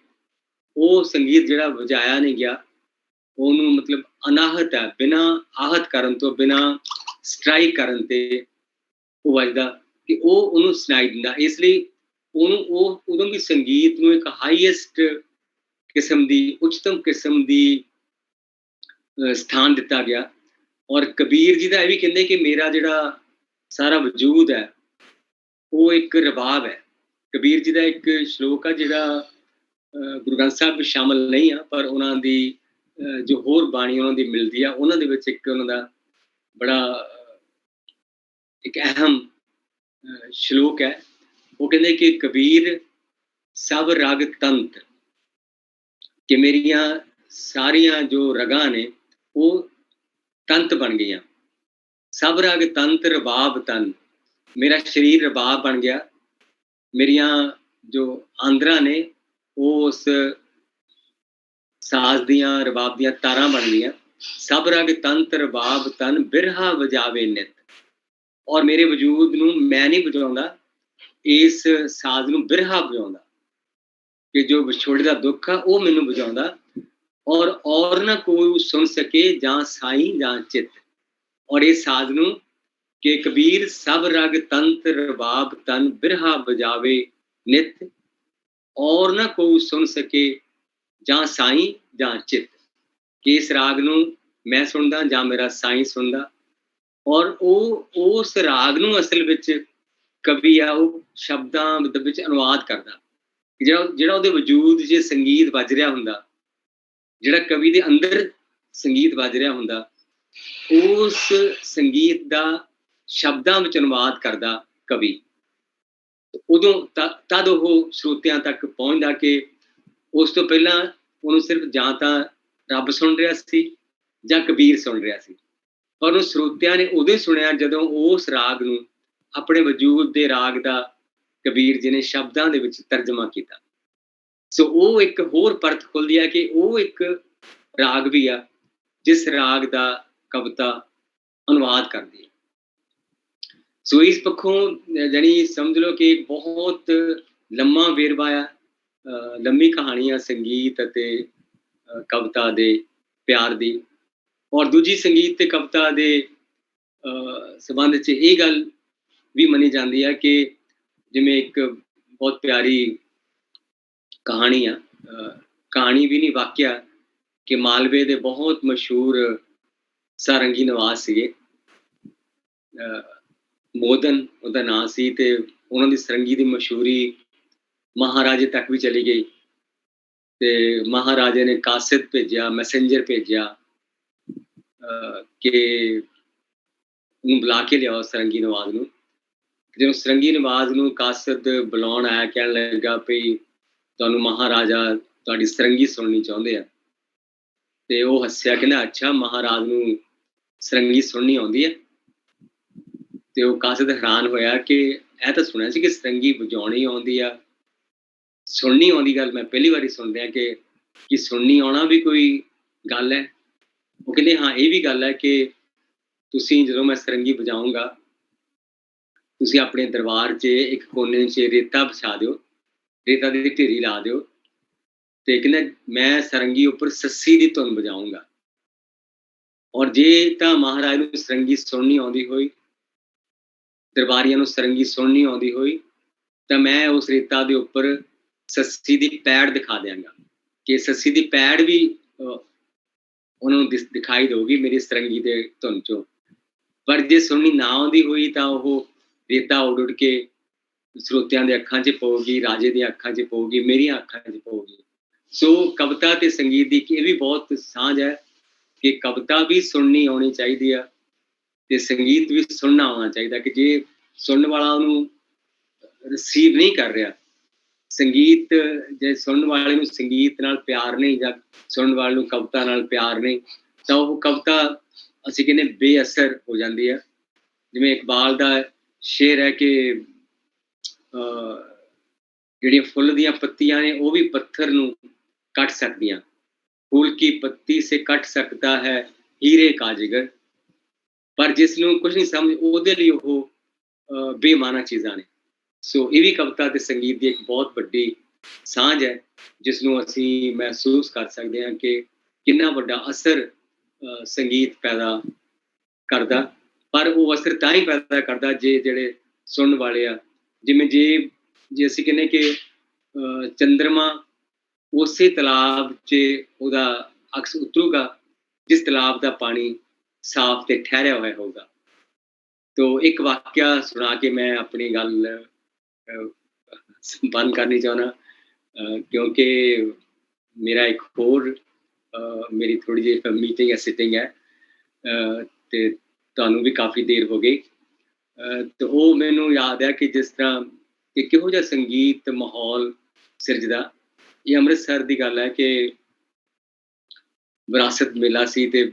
ਉਹ ਸੰਗੀਤ ਜਿਹੜਾ ਵਜਾਇਆ ਨਹੀਂ ਗਿਆ, ਉਹਨੂੰ ਮਤਲਬ ਅਨਾਹਤ ਹੈ, ਬਿਨਾਂ ਆਹਤ ਕਰਨ ਤੋਂ, ਬਿਨਾਂ ਸਟ੍ਰਾਈਕ ਕਰਨ ਤੇ ਉਹ ਵੱਜਦਾ, ਕਿ ਉਹ ਉਹਨੂੰ ਸੁਣਾਈ ਦਿੰਦਾ। ਇਸ ਲਈ ਉਹਨੂੰ ਉਦੋਂ ਵੀ ਸੰਗੀਤ ਨੂੰ ਇੱਕ ਹਾਈਐਸਟ ਕਿਸਮ ਦੀ, ਉੱਚਤਮ ਕਿਸਮ ਦੀ ਸਥਾਨ ਦਿੱਤਾ ਗਿਆ। ਔਰ ਕਬੀਰ ਜੀ ਦਾ ਇਹ ਵੀ ਕਹਿੰਦੇ ਕਿ ਮੇਰਾ ਜਿਹੜਾ ਸਾਰਾ ਵਜੂਦ ਹੈ ਉਹ ਇੱਕ ਰਬਾਬ ਹੈ। ਕਬੀਰ ਜੀ ਦਾ ਇੱਕ ਸ਼ਲੋਕ ਆ ਜਿਹੜਾ ਗੁਰੂ ਗ੍ਰੰਥ ਸਾਹਿਬ ਵਿੱਚ ਸ਼ਾਮਲ ਨਹੀਂ ਆ, ਪਰ ਉਹਨਾਂ ਦੀ ਜੋ ਹੋਰ ਬਾਣੀ ਉਹਨਾਂ ਦੀ ਮਿਲਦੀ ਆ, ਉਹਨਾਂ ਦੇ ਵਿੱਚ ਇੱਕ ਉਹਨਾਂ ਦਾ ਬੜਾ ਇੱਕ ਅਹਿਮ ਸ਼ਲੋਕ ਹੈ। ਉਹ ਕਹਿੰਦੇ ਕਿ ਕਬੀਰ ਸਭ ਰਗ ਤੰਤ, ਕਿ ਮੇਰੀਆਂ ਸਾਰੀਆਂ ਜੋ ਰਗਾਂ ਨੇ ਉਹ ਤੰਤ ਬਣ ਗਈਆਂ। ਸਭ ਰਗ ਤੰਤ ਰਬਾਬ ਤਨ, ਮੇਰਾ ਸਰੀਰ ਰਬਾਬ ਬਣ ਗਿਆ। ਮੇਰੀਆਂ ਜੋ ਆਂਦਰਾਂ ਨੇ ਉਹ ਉਸ ਸਾਜ਼ ਦੀਆਂ, ਰਬਾਬ ਦੀਆਂ ਤਾਰਾਂ ਬਣ ਗਈਆਂ। ਸਭ ਰਗ ਤੰਤ ਰਬਾਬ ਤਨ, ਬਿਰਹਾ ਵਜਾਵੇ ਨਿਤ। ਔਰ ਮੇਰੇ ਵਜੂਦ ਨੂੰ ਮੈਂ ਨਹੀਂ ਵਜਾਉਂਦਾ, ਇਸ ਸਾਜ਼ ਨੂੰ ਬਿਰਹਾ ਵਜਾਉਂਦਾ, ਕਿ ਜੋ ਵਿਛੋੜੇ ਦਾ ਦੁੱਖ ਆ ਉਹ ਮੈਨੂੰ ਵਜਾਉਂਦਾ। ਔਰ ਨਾ ਕੋਈ ਸੁਣ ਸਕੇ ਜਾਂ ਸਾਈਂ ਜਾਂ ਚਿੱਤ। ਔਰ ਇਸ ਸਾਜ਼ ਨੂੰ ਕਿ ਕਬੀਰ ਸਭ ਰਗ ਤੰਤ ਰਬਾਬ ਤਨ, ਬਿਰਹਾ ਵਜਾਵੇ ਨਿਤ। ਔਰ ਨਾ ਕੋਈ ਸੁਣ ਸਕੇ ਜਾਂ ਸਾਈਂ ਜਾਂ ਚਿੱਤ, ਕਿ ਇਸ ਰਾਗ ਨੂੰ ਮੈਂ ਸੁਣਦਾ ਜਾਂ ਮੇਰਾ ਸਾਈਂ ਸੁਣਦਾ। ਔਰ ਉਹ ਉਸ ਰਾਗ ਨੂੰ ਅਸਲ ਵਿੱਚ ਕਵੀ ਆ ਉਹ ਸ਼ਬਦਾਂ ਦੇ ਵਿੱਚ ਅਨੁਵਾਦ ਕਰਦਾ। ਜਿਹੜਾ ਉਹਦੇ ਵਜੂਦ 'ਚ ਸੰਗੀਤ ਵੱਜ ਰਿਹਾ ਹੁੰਦਾ, ਜਿਹੜਾ ਕਵੀ ਦੇ ਅੰਦਰ ਸੰਗੀਤ ਵੱਜ ਰਿਹਾ ਹੁੰਦਾ, ਉਸ ਸੰਗੀਤ ਦਾ ਸ਼ਬਦਾਂ ਵਿੱਚ ਅਨੁਵਾਦ ਕਰਦਾ ਕਵੀ। ਉਦੋਂ ਤਦ ਉਹ ਸਰੋਤਿਆਂ ਤੱਕ ਪਹੁੰਚਦਾ ਕਿ ਉਸ ਤੋਂ ਪਹਿਲਾਂ ਉਹਨੂੰ ਸਿਰਫ ਜਾਂ ਤਾਂ ਰੱਬ ਸੁਣ ਰਿਹਾ ਸੀ ਜਾਂ ਕਬੀਰ ਸੁਣ ਰਿਹਾ ਸੀ। ਪਰ ਉਹ ਸਰੋਤਿਆਂ ਨੇ ਉਦੋਂ ਹੀ ਸੁਣਿਆ ਜਦੋਂ ਉਸ ਰਾਗ ਨੂੰ, ਆਪਣੇ ਵਜੂਦ ਦੇ ਰਾਗ ਦਾ ਕਬੀਰ ਜੀ ਨੇ ਸ਼ਬਦਾਂ ਦੇ ਵਿੱਚ ਤਰਜਮਾ ਕੀਤਾ। ਸੋ ਉਹ ਇੱਕ ਹੋਰ ਪਰਤ ਖੁੱਲਦੀ ਹੈ ਕਿ ਉਹ ਇੱਕ ਰਾਗ ਵੀ ਆ ਜਿਸ ਰਾਗ ਦਾ ਕਵਿਤਾ ਅਨੁਵਾਦ ਕਰਦੀ ਹੈ। ਸੋ ਇਸ ਪੱਖੋਂ ਜਾਣੀ ਸਮਝ ਲਓ ਕਿ ਬਹੁਤ ਲੰਮਾ ਵੇਰਵਾ ਆ, ਲੰਮੀ ਕਹਾਣੀ ਆ ਸੰਗੀਤ ਅਤੇ ਕਵਿਤਾ ਦੇ ਪਿਆਰ ਦੀ। ਔਰ ਦੂਜੀ ਸੰਗੀਤ ਤੇ ਕਵਿਤਾ ਦੇ ਸੰਬੰਧ 'ਚ ਇਹ ਗੱਲ ਵੀ ਮੰਨੀ ਜਾਂਦੀ ਹੈ ਕਿ ਜਿਵੇਂ ਇੱਕ ਬਹੁਤ ਪਿਆਰੀ ਕਹਾਣੀ ਆ, ਕਹਾਣੀ ਵੀ ਨਹੀਂ ਵਾਕਿਆ, ਕਿ ਮਾਲਵੇ ਦੇ ਬਹੁਤ ਮਸ਼ਹੂਰ ਸਾਰੰਗੀ ਨਵਾਜ਼ ਸੀਗੇ, ਮੋਦਨ ਉਹਦਾ ਨਾਂ ਸੀ, ਤੇ ਉਹਨਾਂ ਦੀ ਸਾਰੰਗੀ ਦੀ ਮਸ਼ਹੂਰੀ ਮਹਾਰਾਜੇ ਤੱਕ ਵੀ ਚਲੀ ਗਈ। ਤੇ ਮਹਾਰਾਜੇ ਨੇ ਕਾਸਿਦ ਭੇਜਿਆ, ਮੈਸੇਂਜਰ ਭੇਜਿਆ ਕਿ ਉਹਨੂੰ ਬੁਲਾ ਕੇ ਲਿਆਓ ਸਾਰੰਗੀ ਨਵਾਜ਼ ਨੂੰ। ਜਦੋਂ ਸਾਰੰਗੀ ਨਵਾਜ਼ ਨੂੰ ਕਾਸਿਦ ਬੁਲਾਉਣ ਆਇਆ, ਕਹਿਣ ਲੱਗਾ ਵੀ ਤੁਹਾਨੂੰ ਮਹਾਰਾਜਾ ਤੁਹਾਡੀ ਸਾਰੰਗੀ ਸੁਣਨੀ ਚਾਹੁੰਦੇ ਆ। ਤੇ ਉਹ ਹੱਸਿਆ, ਕਹਿੰਦਾ ਅੱਛਾ ਮਹਾਰਾਜ ਨੂੰ ਸਾਰੰਗੀ ਸੁਣਨੀ ਆਉਂਦੀ ਹੈ। ਤੇ ਉਹ ਕਾਸਿਦ ਹੈਰਾਨ ਹੋਇਆ ਕਿ ਇਹ ਤਾਂ ਸੁਣਿਆ ਸੀ ਕਿ ਸਾਰੰਗੀ ਵਜਾਉਣੀ ਆਉਂਦੀ ਆ, ਸੁਣਨੀ ਆਉਂਦੀ ਗੱਲ ਮੈਂ ਪਹਿਲੀ ਵਾਰੀ ਸੁਣ ਰਿਹਾ ਕਿ ਸੁਣਨੀ ਆਉਣਾ ਵੀ ਕੋਈ ਗੱਲ ਹੈ। ਉਹ ਕਹਿੰਦੇ ਹਾਂ ਇਹ ਵੀ ਗੱਲ ਹੈ ਕਿ ਤੁਸੀਂ ਜਦੋਂ ਮੈਂ ਸਾਰੰਗੀ ਵਜਾਊਂਗਾ, ਤੁਸੀਂ ਆਪਣੇ ਦਰਬਾਰ 'ਚ ਇੱਕ ਕੋਨੇ 'ਚ ਰੇਤਾ ਵਿਛਾ ਦਿਓ, ਰੇਤਾ ਦੀ ਢੇਰੀ ਲਾ ਦਿਓ, ਤੇ ਕਹਿੰਦਾ ਮੈਂ ਸਾਰੰਗੀ ਉੱਪਰ ਸੱਸੀ ਦੀ ਧੁਨ ਵਜਾਊਂਗਾ। ਔਰ ਜੇ ਤਾਂ ਮਹਾਰਾਜ ਨੂੰ ਸਾਰੰਗੀ ਸੁਣਨੀ ਆਉਂਦੀ ਹੋਈ, ਦਰਬਾਰੀਆਂ ਨੂੰ ਸਾਰੰਗੀ ਸੁਣਨੀ ਆਉਂਦੀ ਹੋਈ, ਤਾਂ ਮੈਂ ਉਸ ਰੇਤਾ ਦੇ ਉੱਪਰ ਸੱਸੀ ਦੀ ਪੈੜ ਦਿਖਾ ਦਿਆਂਗਾ, ਕਿ ਸੱਸੀ ਦੀ ਪੈੜ ਵੀ ਉਹਨਾਂ ਨੂੰ ਦਿਖਾਈ ਦੇਊਗੀ ਮੇਰੀ ਸਾਰੰਗੀ ਦੇ ਧੁਨ 'ਚੋਂ। ਪਰ ਜੇ ਸੁਣਨੀ ਨਾ ਆਉਂਦੀ ਹੋਈ ਤਾਂ ਉਹ ਰੇਤਾ ਉੱਡ ਕੇ ਸਰੋਤਿਆਂ ਦੇ ਅੱਖਾਂ 'ਚ ਪਊਗੀ, ਰਾਜੇ ਦੀਆਂ ਅੱਖਾਂ 'ਚ ਪਊਗੀ, ਮੇਰੀਆਂ ਅੱਖਾਂ 'ਚ ਪਊਗੀ। ਸੋ ਕਵਿਤਾ ਤੇ ਸੰਗੀਤ ਦੀ ਇਹ ਵੀ ਬਹੁਤ ਸਾਂਝ ਹੈ ਕਿ ਕਵਿਤਾ ਵੀ ਸੁਣਨੀ ਆਉਣੀ ਚਾਹੀਦੀ ਆ ਤੇ ਸੰਗੀਤ ਵੀ ਸੁਣਨਾ ਆਉਣਾ ਚਾਹੀਦਾ। ਕਿ ਜੇ ਸੁਣਨ ਵਾਲਾ ਉਹਨੂੰ ਰਿਸੀਵ ਨਹੀਂ ਕਰ ਰਿਹਾ, ਸੰਗੀਤ ਜੇ ਸੁਣਨ ਵਾਲੇ ਨੂੰ ਸੰਗੀਤ ਨਾਲ ਪਿਆਰ ਨਹੀਂ, ਜਾਂ ਸੁਣਨ ਵਾਲੇ ਨੂੰ ਕਵਿਤਾ ਨਾਲ ਪਿਆਰ ਨਹੀਂ, ਤਾਂ ਉਹ ਕਵਿਤਾ ਅਸੀਂ ਕਹਿੰਦੇ ਬੇਅਸਰ ਹੋ ਜਾਂਦੀ ਹੈ। ਜਿਵੇਂ ਇਕਬਾਲ ਦਾ ਸ਼ੇਰ ਹੈ ਕਿ ਜਿਹੜੀਆਂ ਫੁੱਲ ਦੀਆਂ ਪੱਤੀਆਂ ਨੇ ਉਹ ਵੀ ਪੱਥਰ ਨੂੰ ਕੱਟ ਸਕਦੀਆਂ, ਫੂਲ ਕੀ ਪੱਤੀ ਸੇ ਕੱਟ ਸਕਦਾ ਹੈ ਹੀਰੇ ਕਾ ਜਿਗਰ। ਪਰ ਜਿਸ ਨੂੰ ਕੁਝ ਨਹੀਂ ਸਮਝ, ਉਹਦੇ ਲਈ ਉਹ ਬੇਮਾਨਾ ਚੀਜ਼ਾਂ ਨੇ। ਸੋ ਇਹ ਵੀ ਕਵਿਤਾ ਤੇ ਸੰਗੀਤ ਦੀ ਇੱਕ ਬਹੁਤ ਵੱਡੀ ਸਾਂਝ ਹੈ, ਜਿਸ ਨੂੰ ਅਸੀਂ ਮਹਿਸੂਸ ਕਰ ਸਕਦੇ ਹਾਂ ਕਿ ਕਿੰਨਾ ਵੱਡਾ ਅਸਰ ਸੰਗੀਤ ਪੈਦਾ ਕਰਦਾ। ਪਰ ਉਹ ਅਸਰ ਤਾਂ ਹੀ ਪੈਦਾ ਕਰਦਾ ਜੇ ਜਿਹੜੇ ਸੁਣਨ ਵਾਲੇ ਆ, ਜਿਵੇਂ ਜੇ ਅਸੀਂ ਕਹਿੰਦੇ ਕਿ ਚੰਦਰਮਾ ਉਸੇ ਤਾਲਾਬ 'ਚ ਉਹਦਾ ਅਕਸ ਉਤਰੂਗਾ, ਜਿਸ ਤਾਲਾਬ ਦਾ ਪਾਣੀ ਸਾਫ਼ ਤੇ ਠਹਿਰਿਆ ਹੋਇਆ ਹੋਊਗਾ। ਤੋ ਇੱਕ ਵਾਕਿਆ ਸੁਣਾ ਕੇ ਮੈਂ ਆਪਣੀ ਗੱਲ ਬੰਦ ਕਰਨੀ ਚਾਹੁੰਦਾ, ਕਿਉਂਕਿ ਮੇਰਾ ਇੱਕ ਹੋਰ ਮੇਰੀ ਥੋੜ੍ਹੀ ਜਿਹੀ ਮੀਟਿੰਗ ਹੈ, ਸਿਟਿੰਗ ਹੈ, ਤੇ ਤੁਹਾਨੂੰ ਵੀ ਕਾਫੀ ਦੇਰ ਹੋ ਗਈ। ਤੇ ਉਹ ਮੈਨੂੰ ਯਾਦ ਹੈ ਕਿ ਜਿਸ ਤਰ੍ਹਾਂ ਕਿ ਕਿਹੋ ਜਿਹਾ ਸੰਗੀਤ ਮਾਹੌਲ ਸਿਰਜਦਾ। ਇਹ ਅੰਮ੍ਰਿਤਸਰ ਦੀ ਗੱਲ ਹੈ ਕਿ ਵਿਰਾਸਤ ਮੇਲਾ ਸੀ ਤੇ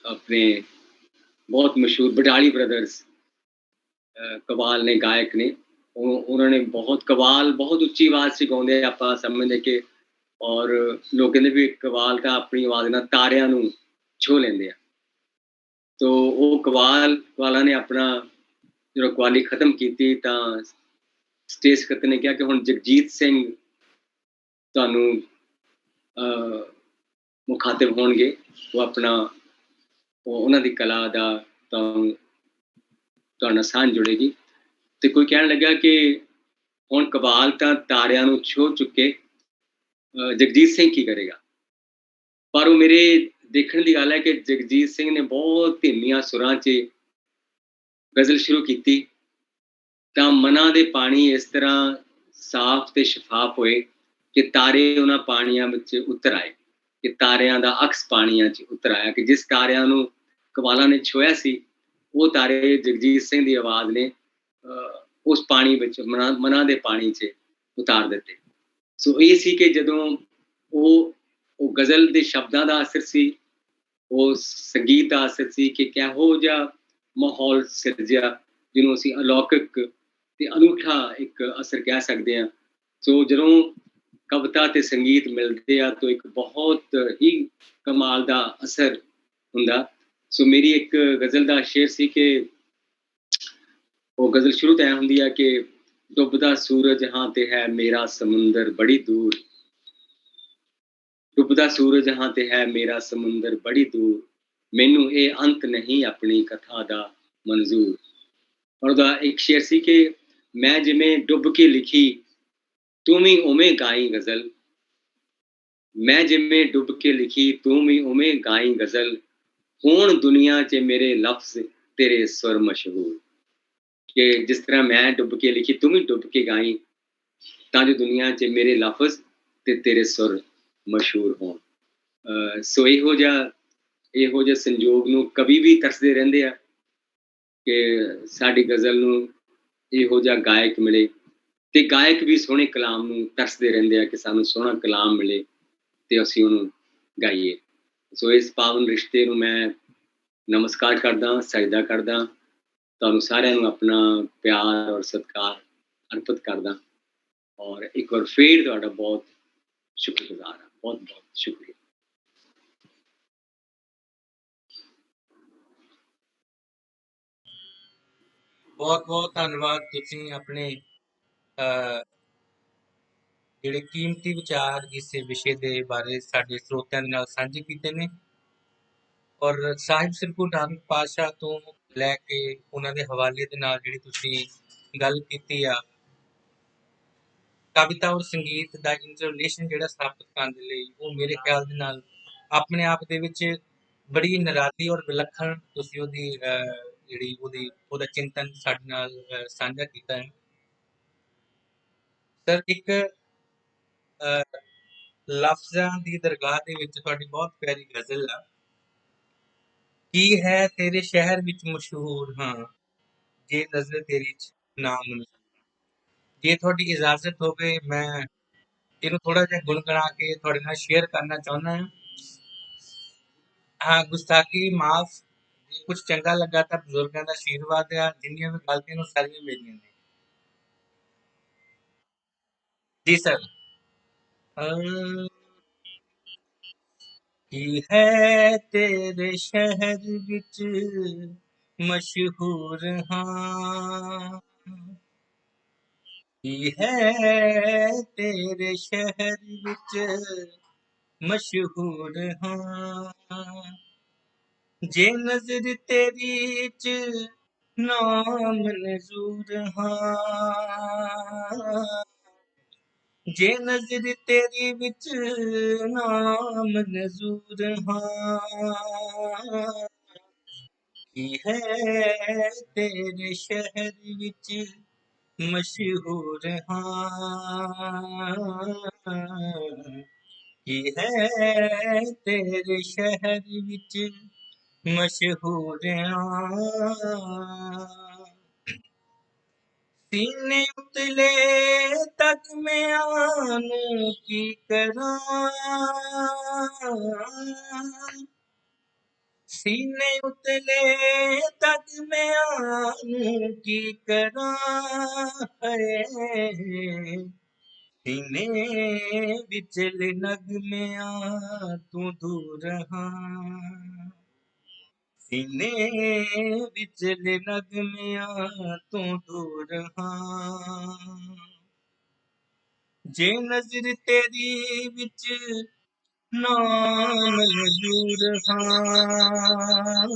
ਆਪਣੇ ਬਹੁਤ ਮਸ਼ਹੂਰ ਬਡਾਲੀ ਬ੍ਰਦਰਸ ਕਵਾਲ ਨੇ, ਗਾਇਕ ਨੇ, ਉਹਨਾਂ ਨੇ ਬਹੁਤ ਕਵਾਲ ਬਹੁਤ ਉੱਚੀ ਆਵਾਜ਼ 'ਚ ਗਾਉਂਦੇ, ਆਪਾਂ ਸਮਝਦੇ ਕਿ ਔਰ ਲੋਕ ਕਹਿੰਦੇ ਵੀ ਕਵਾਲ ਤਾਂ ਆਪਣੀ ਆਵਾਜ਼ ਨਾਲ ਤਾਰਿਆਂ ਨੂੰ ਛੋਹ ਲੈਂਦੇ ਆ। ਤੋ ਉਹ ਕਵਾਲਾਂ ਨੇ ਆਪਣਾ ਜਦੋਂ ਕਵਾਲੀ ਖ਼ਤਮ ਕੀਤੀ ਤਾਂ ਸਟੇਜ ਸਕੱਤਰ ਨੇ ਕਿਹਾ ਕਿ ਹੁਣ ਜਗਜੀਤ ਸਿੰਘ ਤੁਹਾਨੂੰ ਮੁਖਾਤਿਬ ਹੋਣਗੇ, ਉਹ ਆਪਣਾ ਉਹਨਾਂ ਦੀ ਕਲਾ ਦਾ ਤੁਹਾਡੇ ਨਾਲ ਸਾਂਝ ਜੁੜੇਗੀ। ਤੇ ਕੋਈ ਕਹਿਣ ਲੱਗਾ ਕਿ ਹੁਣ ਕਵਾਲ ਤਾਂ ਤਾਰਿਆਂ ਨੂੰ ਛੋਹ ਚੁੱਕੇ, ਜਗਜੀਤ ਸਿੰਘ ਕੀ ਕਰੇਗਾ। ਪਰ ਉਹ ਮੇਰੇ ਦੇਖਣ ਦੀ ਗੱਲ ਹੈ ਕਿ ਜਗਜੀਤ ਸਿੰਘ ਨੇ ਬਹੁਤ ਧੀਮੀਆਂ ਸੁਰਾਂ 'ਚ ਗਜ਼ਲ ਸ਼ੁਰੂ ਕੀਤੀ ਤਾਂ ਮਨਾਂ ਦੇ ਪਾਣੀ ਇਸ ਤਰ੍ਹਾਂ ਸਾਫ਼ ਤੇ ਸ਼ਫਾਫ ਹੋਏ ਕਿ ਤਾਰੇ ਉਹਨਾਂ ਪਾਣੀਆਂ ਵਿੱਚ ਉਤਰ ਆਏ, ਕਿ ਤਾਰਿਆਂ ਦਾ ਅਕਸ ਪਾਣੀਆਂ 'ਚ ਉਤਰ ਆਇਆ, ਕਿ ਜਿਸ ਤਾਰਿਆਂ ਨੂੰ ਕਵਾਲਾਂ ਨੇ ਛੋਹਿਆ ਸੀ, ਉਹ ਤਾਰੇ ਜਗਜੀਤ ਸਿੰਘ ਦੀ ਆਵਾਜ਼ ਨੇ ਉਸ ਪਾਣੀ ਵਿੱਚ ਮਨਾਂ ਦੇ ਪਾਣੀ 'ਚ ਉਤਾਰ ਦਿੱਤੇ। ਸੋ ਇਹ ਸੀ ਕਿ ਜਦੋਂ ਉਹ ਗਜ਼ਲ ਦੇ ਸ਼ਬਦਾਂ ਦਾ ਅਸਰ ਸੀ, ਉਹ ਸੰਗੀਤ ਦਾ ਅਸਰ ਸੀ ਕਿ ਕਿਹੋ ਜਿਹਾ ਮਾਹੌਲ ਸਿਰਜਿਆ, ਜਿਹਨੂੰ ਅਸੀਂ ਅਲੌਕਿਕ ਤੇ ਅਨੂਠਾ ਇੱਕ ਅਸਰ ਕਹਿ ਸਕਦੇ ਹਾਂ। ਸੋ ਜਦੋਂ ਕਵਿਤਾ ਤੇ ਸੰਗੀਤ ਮਿਲਦੇ ਆ ਤਾਂ ਇੱਕ ਬਹੁਤ ਹੀ ਕਮਾਲ ਦਾ ਅਸਰ ਹੁੰਦਾ। ਸੋ ਮੇਰੀ ਇੱਕ ਗਜ਼ਲ ਦਾ ਸ਼ੇਰ ਸੀ ਕਿ ਉਹ ਗਜ਼ਲ ਸ਼ੁਰੂ ਤੋਂ ਐਂ ਹੁੰਦੀ ਆ ਕਿ ਡੁੱਬਦਾ ਸੂਰਜ ਹਾਂ ਤੇ ਹੈ ਮੇਰਾ ਸਮੁੰਦਰ ਬੜੀ ਦੂਰ, ਡੁੱਬਦਾ ਸੂਰਜ ਹਾਂ ਤੇ ਹੈ ਮੇਰਾ ਸਮੁੰਦਰ ਬੜੀ ਦੂਰ, ਮੈਨੂੰ ਇਹ ਅੰਤ ਨਹੀਂ ਆਪਣੀ ਕਥਾ ਦਾ ਮਨਜ਼ੂਰ। ਔਰ ਉਹਦਾ ਇੱਕ ਸ਼ੇਰ ਸੀ ਕਿ ਮੈਂ ਜਿਵੇਂ ਡੁੱਬ ਕੇ ਲਿਖੀ ਤੂੰ ਵੀ ਉਵੇਂ ਗਾਈ ਗਜ਼ਲ, ਮੈਂ ਜਿਵੇਂ ਡੁੱਬ ਕੇ ਲਿਖੀ ਤੂੰ ਵੀ ਉਵੇਂ ਗਾਈ ਗਜ਼ਲ, ਹੋਣ ਦੁਨੀਆ 'ਚ ਮੇਰੇ ਲਫ਼ਜ਼ ਤੇਰੇ ਸੁਰ ਮਸ਼ਹੂਰ। ਕਿ ਜਿਸ ਤਰ੍ਹਾਂ ਮੈਂ ਡੁੱਬ ਕੇ ਲਿਖੀ ਤੂੰ ਵੀ ਡੁੱਬ ਕੇ ਗਾਈ, ਤਾਂ ਜੋ ਦੁਨੀਆ 'ਚ ਮੇਰੇ ਲਫ਼ਜ਼ ਤੇ ਤੇਰੇ ਸੁਰ ਮਸ਼ਹੂਰ ਹੋਣ। ਸੋ ਇਹੋ ਜਿਹਾ ਸੰਜੋਗ ਨੂੰ ਕਵੀ ਵੀ ਤਰਸਦੇ ਰਹਿੰਦੇ ਆ ਕਿ ਸਾਡੀ ਗਜ਼ਲ ਨੂੰ ਇਹੋ ਜਿਹਾ ਗਾਇਕ ਮਿਲੇ, ਤੇ ਗਾਇਕ ਵੀ ਸੋਹਣੇ ਕਲਾਮ ਨੂੰ ਤਰਸਦੇ ਰਹਿੰਦੇ ਆ ਕਿ ਸਾਨੂੰ ਸੋਹਣਾ ਕਲਾਮ ਮਿਲੇ ਤੇ ਅਸੀਂ ਉਹਨੂੰ ਗਾਈਏ। ਸੋ ਇਸ ਪਾਵਨ ਰਿਸ਼ਤੇ ਨੂੰ ਮੈਂ ਨਮਸਕਾਰ ਕਰਦਾ, ਸਜਦਾ ਕਰਦਾ, ਤੁਹਾਨੂੰ ਸਾਰਿਆਂ ਨੂੰ ਆਪਣਾ ਪਿਆਰ ਔਰ ਸਤਿਕਾਰ ਅਰਪਿਤ ਕਰਦਾ, ਔਰ ਇੱਕ ਵਾਰ ਫੇਰ ਤੁਹਾਡਾ ਬਹੁਤ ਸ਼ੁਕਰਗੁਜ਼ਾਰ ਹਾਂ, ਬਹੁਤ ਬਹੁਤ ਸ਼ੁਕਰੀਆ। ਬਹੁਤ ਬਹੁਤ ਧੰਨਵਾਦ, ਤੁਸੀਂ ਆਪਣੇ ਜਿਹੜੇ ਕੀਮਤੀ ਵਿਚਾਰ ਇਸ ਵਿਸ਼ੇ ਦੇ ਬਾਰੇ ਸਾਡੇ ਸਰੋਤਿਆਂ ਦੇ ਨਾਲ ਸਾਂਝੇ ਕੀਤੇ ਨੇ, ਔਰ ਸਾਹਿਬ ਸ੍ਰੀ ਗੁਰੂ ਨਾਨਕ ਪਾਤਸ਼ਾਹ ਤੋਂ ਲੈ ਕੇ ਉਹਨਾਂ ਦੇ ਹਵਾਲੇ ਦੇ ਨਾਲ ਜਿਹੜੀ ਤੁਸੀਂ ਗੱਲ ਕੀਤੀ ਆ, ਕਵਿਤਾ ਔਰ ਸੰਗੀਤ ਦਾ ਇੰਟਰਲੇਸ਼ਨ ਜਿਹੜਾ ਸਥਾਪਿਤ ਕਰਨ ਦੇ ਲਈ, ਉਹ ਮੇਰੇ ਖਿਆਲ ਦੇ ਨਾਲ ਆਪਣੇ ਆਪ ਦੇ ਵਿੱਚ ਬੜੀ ਨਿਰਾਲੀ ਔਰ ਵਿਲੱਖਣ ਤੁਸੀਂ ਉਹਦਾ ਚਿੰਤਨ ਸਾਡੇ ਨਾਲ ਸਾਂਝਾ ਕੀਤਾ ਹੈ। ਸਰ, ਇੱਕ ਲਫ਼ਜ਼ਾਂ ਦੀ ਦਰਗਾਹ ਦੇ ਵਿੱਚ ਤੁਹਾਡੀ ਬਹੁਤ ਪਿਆਰੀ ਗਜ਼ਲ ਆ, ਕੀ ਹੈ ਤੇਰੇ ਸ਼ਹਿਰ ਵਿੱਚ ਮਸ਼ਹੂਰ ਹਾਂ, ਜੇ ਨਜ਼ਰ ਤੇਰੀ 'ਚ ਨਾਮ ਮਨਜ਼ੂਰ। ਜੇ ਤੁਹਾਡੀ ਇਜਾਜ਼ਤ ਹੋਵੇ, ਮੈਂ ਇਹਨੂੰ ਥੋੜਾ ਜਿਹਾ ਗੁਣਗੁਣਾ ਕੇ ਤੁਹਾਡੇ ਨਾਲ ਸ਼ੇਅਰ ਕਰਨਾ ਚਾਹੁੰਦਾ ਹਾਂ। ਹਾਂ, ਗੁਸਤਾਖੀ ਮਾਫ, ਜੇ ਕੁਝ ਚੰਗਾ ਲੱਗਾ ਤਾਂ ਬਜ਼ੁਰਗਾਂ ਦਾ ਆਸ਼ੀਰਵਾਦ ਆ, ਜਿੰਨੀਆਂ ਵੀ ਗਲਤੀਆਂ ਨੂੰ ਸਾਰੀਆਂ ਮੇਰੀਆਂ ਨੇ। ਜੀ ਸਰ। ਕੀ ਹੈ ਤੇਰੇ ਸ਼ਹਿਰ ਵਿੱਚ मशहूर हाँ की है तेरे शहर विच मशहूर हाँ जे नजर तेरी च नाम नजूर हाँ जे नजर तेरी विच नाम नजूर हाँ की है तेरे शहर विच मशहूर हाँ की है तेरे शहर विच मशहूर हाँ सीने उतले तक मैं आनू की करां सीने उतले तक मैं आनू की करां है सीने विचल नग में आ तू दूर हाँ सीने विचल नग में आ तू दूर हाँ जे नजर तेरी विच नाम नजूर हाँ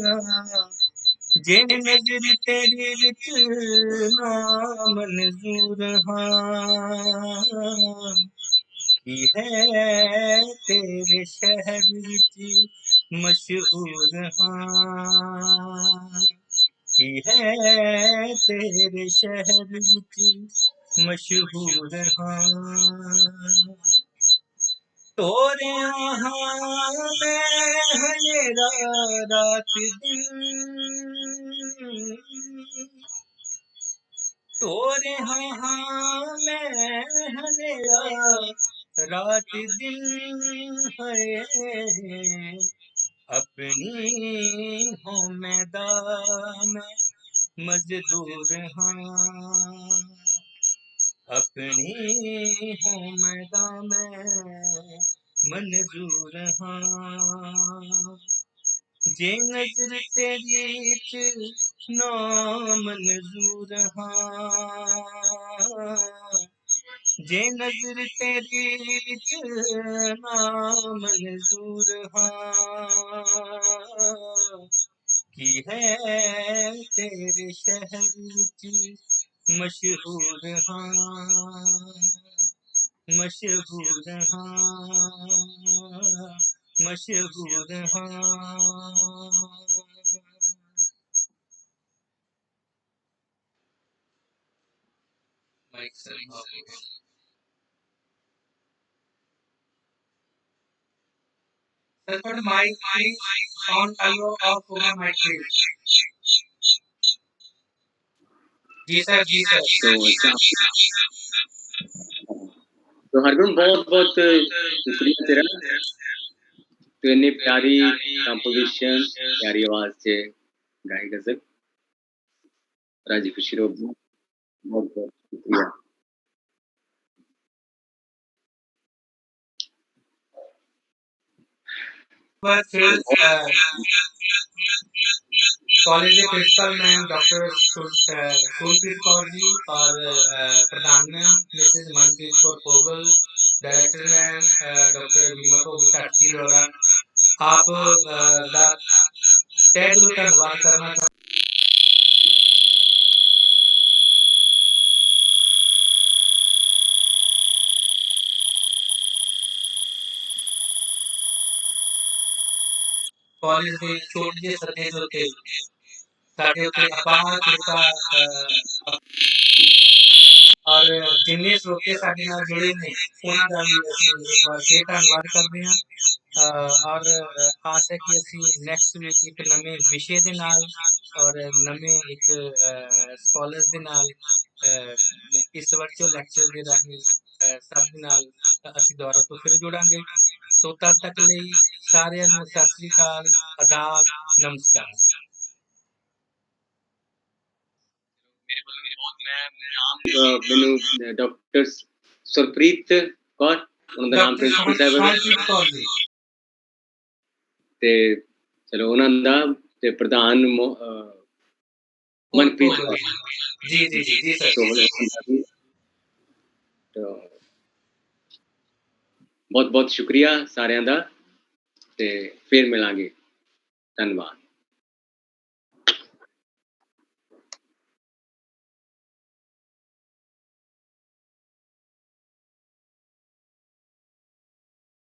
जे नजर तेरी विच नाम नजूर हाँ की है तेरे शहर विच मशहूर हाँ की है तेरे शहर विच मशहूर हाँ तोरे हाँ मैं हनेरा रात दिन तोरे हाँ मैं हनेरा रात दिन है अपनी हो मैदान मजदूर हाँ अपनी हो मैदान मंजूर हाँ जे नजर तेरी च नाम मंजूर हाँ जे नजर तेरी च नाम मंजूर हाँ की है तेरे शहर विच मशहूर हाँ मशहूर हाँ मशहूर हाँ Mic sir, sir, but mic please sound allo off होगा mic please जी सर तो अच्छा तो हरगुन बहुत बहुत शुक्रिया तेरा तो इतनी प्यारी कंपोजिशन प्यारी आवाज से गाई गजल राजी खुशी रो बहुत बहुत शुक्रिया बस कॉलेज के principal ma'am doctor Sonpreet Kaur ji और प्रधान ma'am Mrs Manpreet Kaur Pogal director ma'am doctor बीमा भोग ढट जी रोरा आप ਦਾ ਤਹਿ ਦਿਲੋਂ ਧੰਨਵਾਦ ਕਰਨਾ ਚਾਹੁੰਦਾ ਕਾਲਜ ਦੇ ਛੋਟੇ ਜਿਹੇ ਸੱਦੇ ਦੇ ਉੱਤੇ ਸਾਡੇ ਉੱਤੇ ਅਪਾਰ ਕਿਰਪਾ ਔਰ ਜਿੰਨੇ ਸਰੋਤੇ ਸਾਡੇ ਨਾਲ ਜੁੜੇ ਨੇ ਉਹਨਾਂ ਦਾ ਵੀ ਅਸੀਂ ਇੱਕ ਵਾਰ ਫੇਰ ਧੰਨਵਾਦ ਕਰਦੇ ਹਾਂ ਔਰ ਆਸ ਹੈ ਕਿ ਅਸੀਂ ਨੈਕਸਟ ਵੀਕ ਇੱਕ ਨਵੇਂ ਵਿਸ਼ੇ ਦੇ ਨਾਲ ਔਰ ਨਵੇਂ ਇੱਕ ਸਕਾਲਰਸ ਦੇ ਨਾਲ ਇਸ ਵਰਚੁਅਲ ਲੈਕਚਰ ਦੇ ਰਾਹੀਂ ਸਭ ਦੇ ਨਾਲ ਅਸੀਂ ਦੁਬਾਰਾ ਤੋਂ ਫਿਰ ਜੁੜਾਂਗੇ ਸੋ ਤਦ ਤੱਕ ਲਈ ਸਾਰਿਆਂ ਨੂੰ ਸਤਿ ਸ੍ਰੀ ਅਕਾਲ ਆਦਾਬ ਨਮਸਕਾਰ ਮੇਰੇ ਵੱਲੋਂ ਵੀ ਬਹੁਤ ਮੈਂ ਨਾਮ ਮੈਨੂੰ ਡਾਕਟਰ ਸੁਰਪ੍ਰੀਤ ਕੌਰ ਉਹਨਾਂ ਦਾ ਨਾਮ ਪ੍ਰਿੰਸੀਪਲ ਸਾਹਿਬ ਤੇ ਚਲੋ ਉਹਨਾਂ ਦਾ ਤੇ ਪ੍ਰਧਾਨ ਮਨਪ੍ਰੀਤ ਭੁੱਲ ਕੌਰ। ਗਏ। ਜੀ ਜੀ ਜੀ ਜੀ ਸਰ। ਸੋਹਣ ਪੰਜਾਬੀ। ਤਾਂ ਬਹੁਤ ਬਹੁਤ ਸ਼ੁਕਰੀਆ ਸਾਰਿਆਂ ਦਾ, ਤੇ ਫਿਰ ਮਿਲਾਂਗੇ। ਧੰਨਵਾਦ।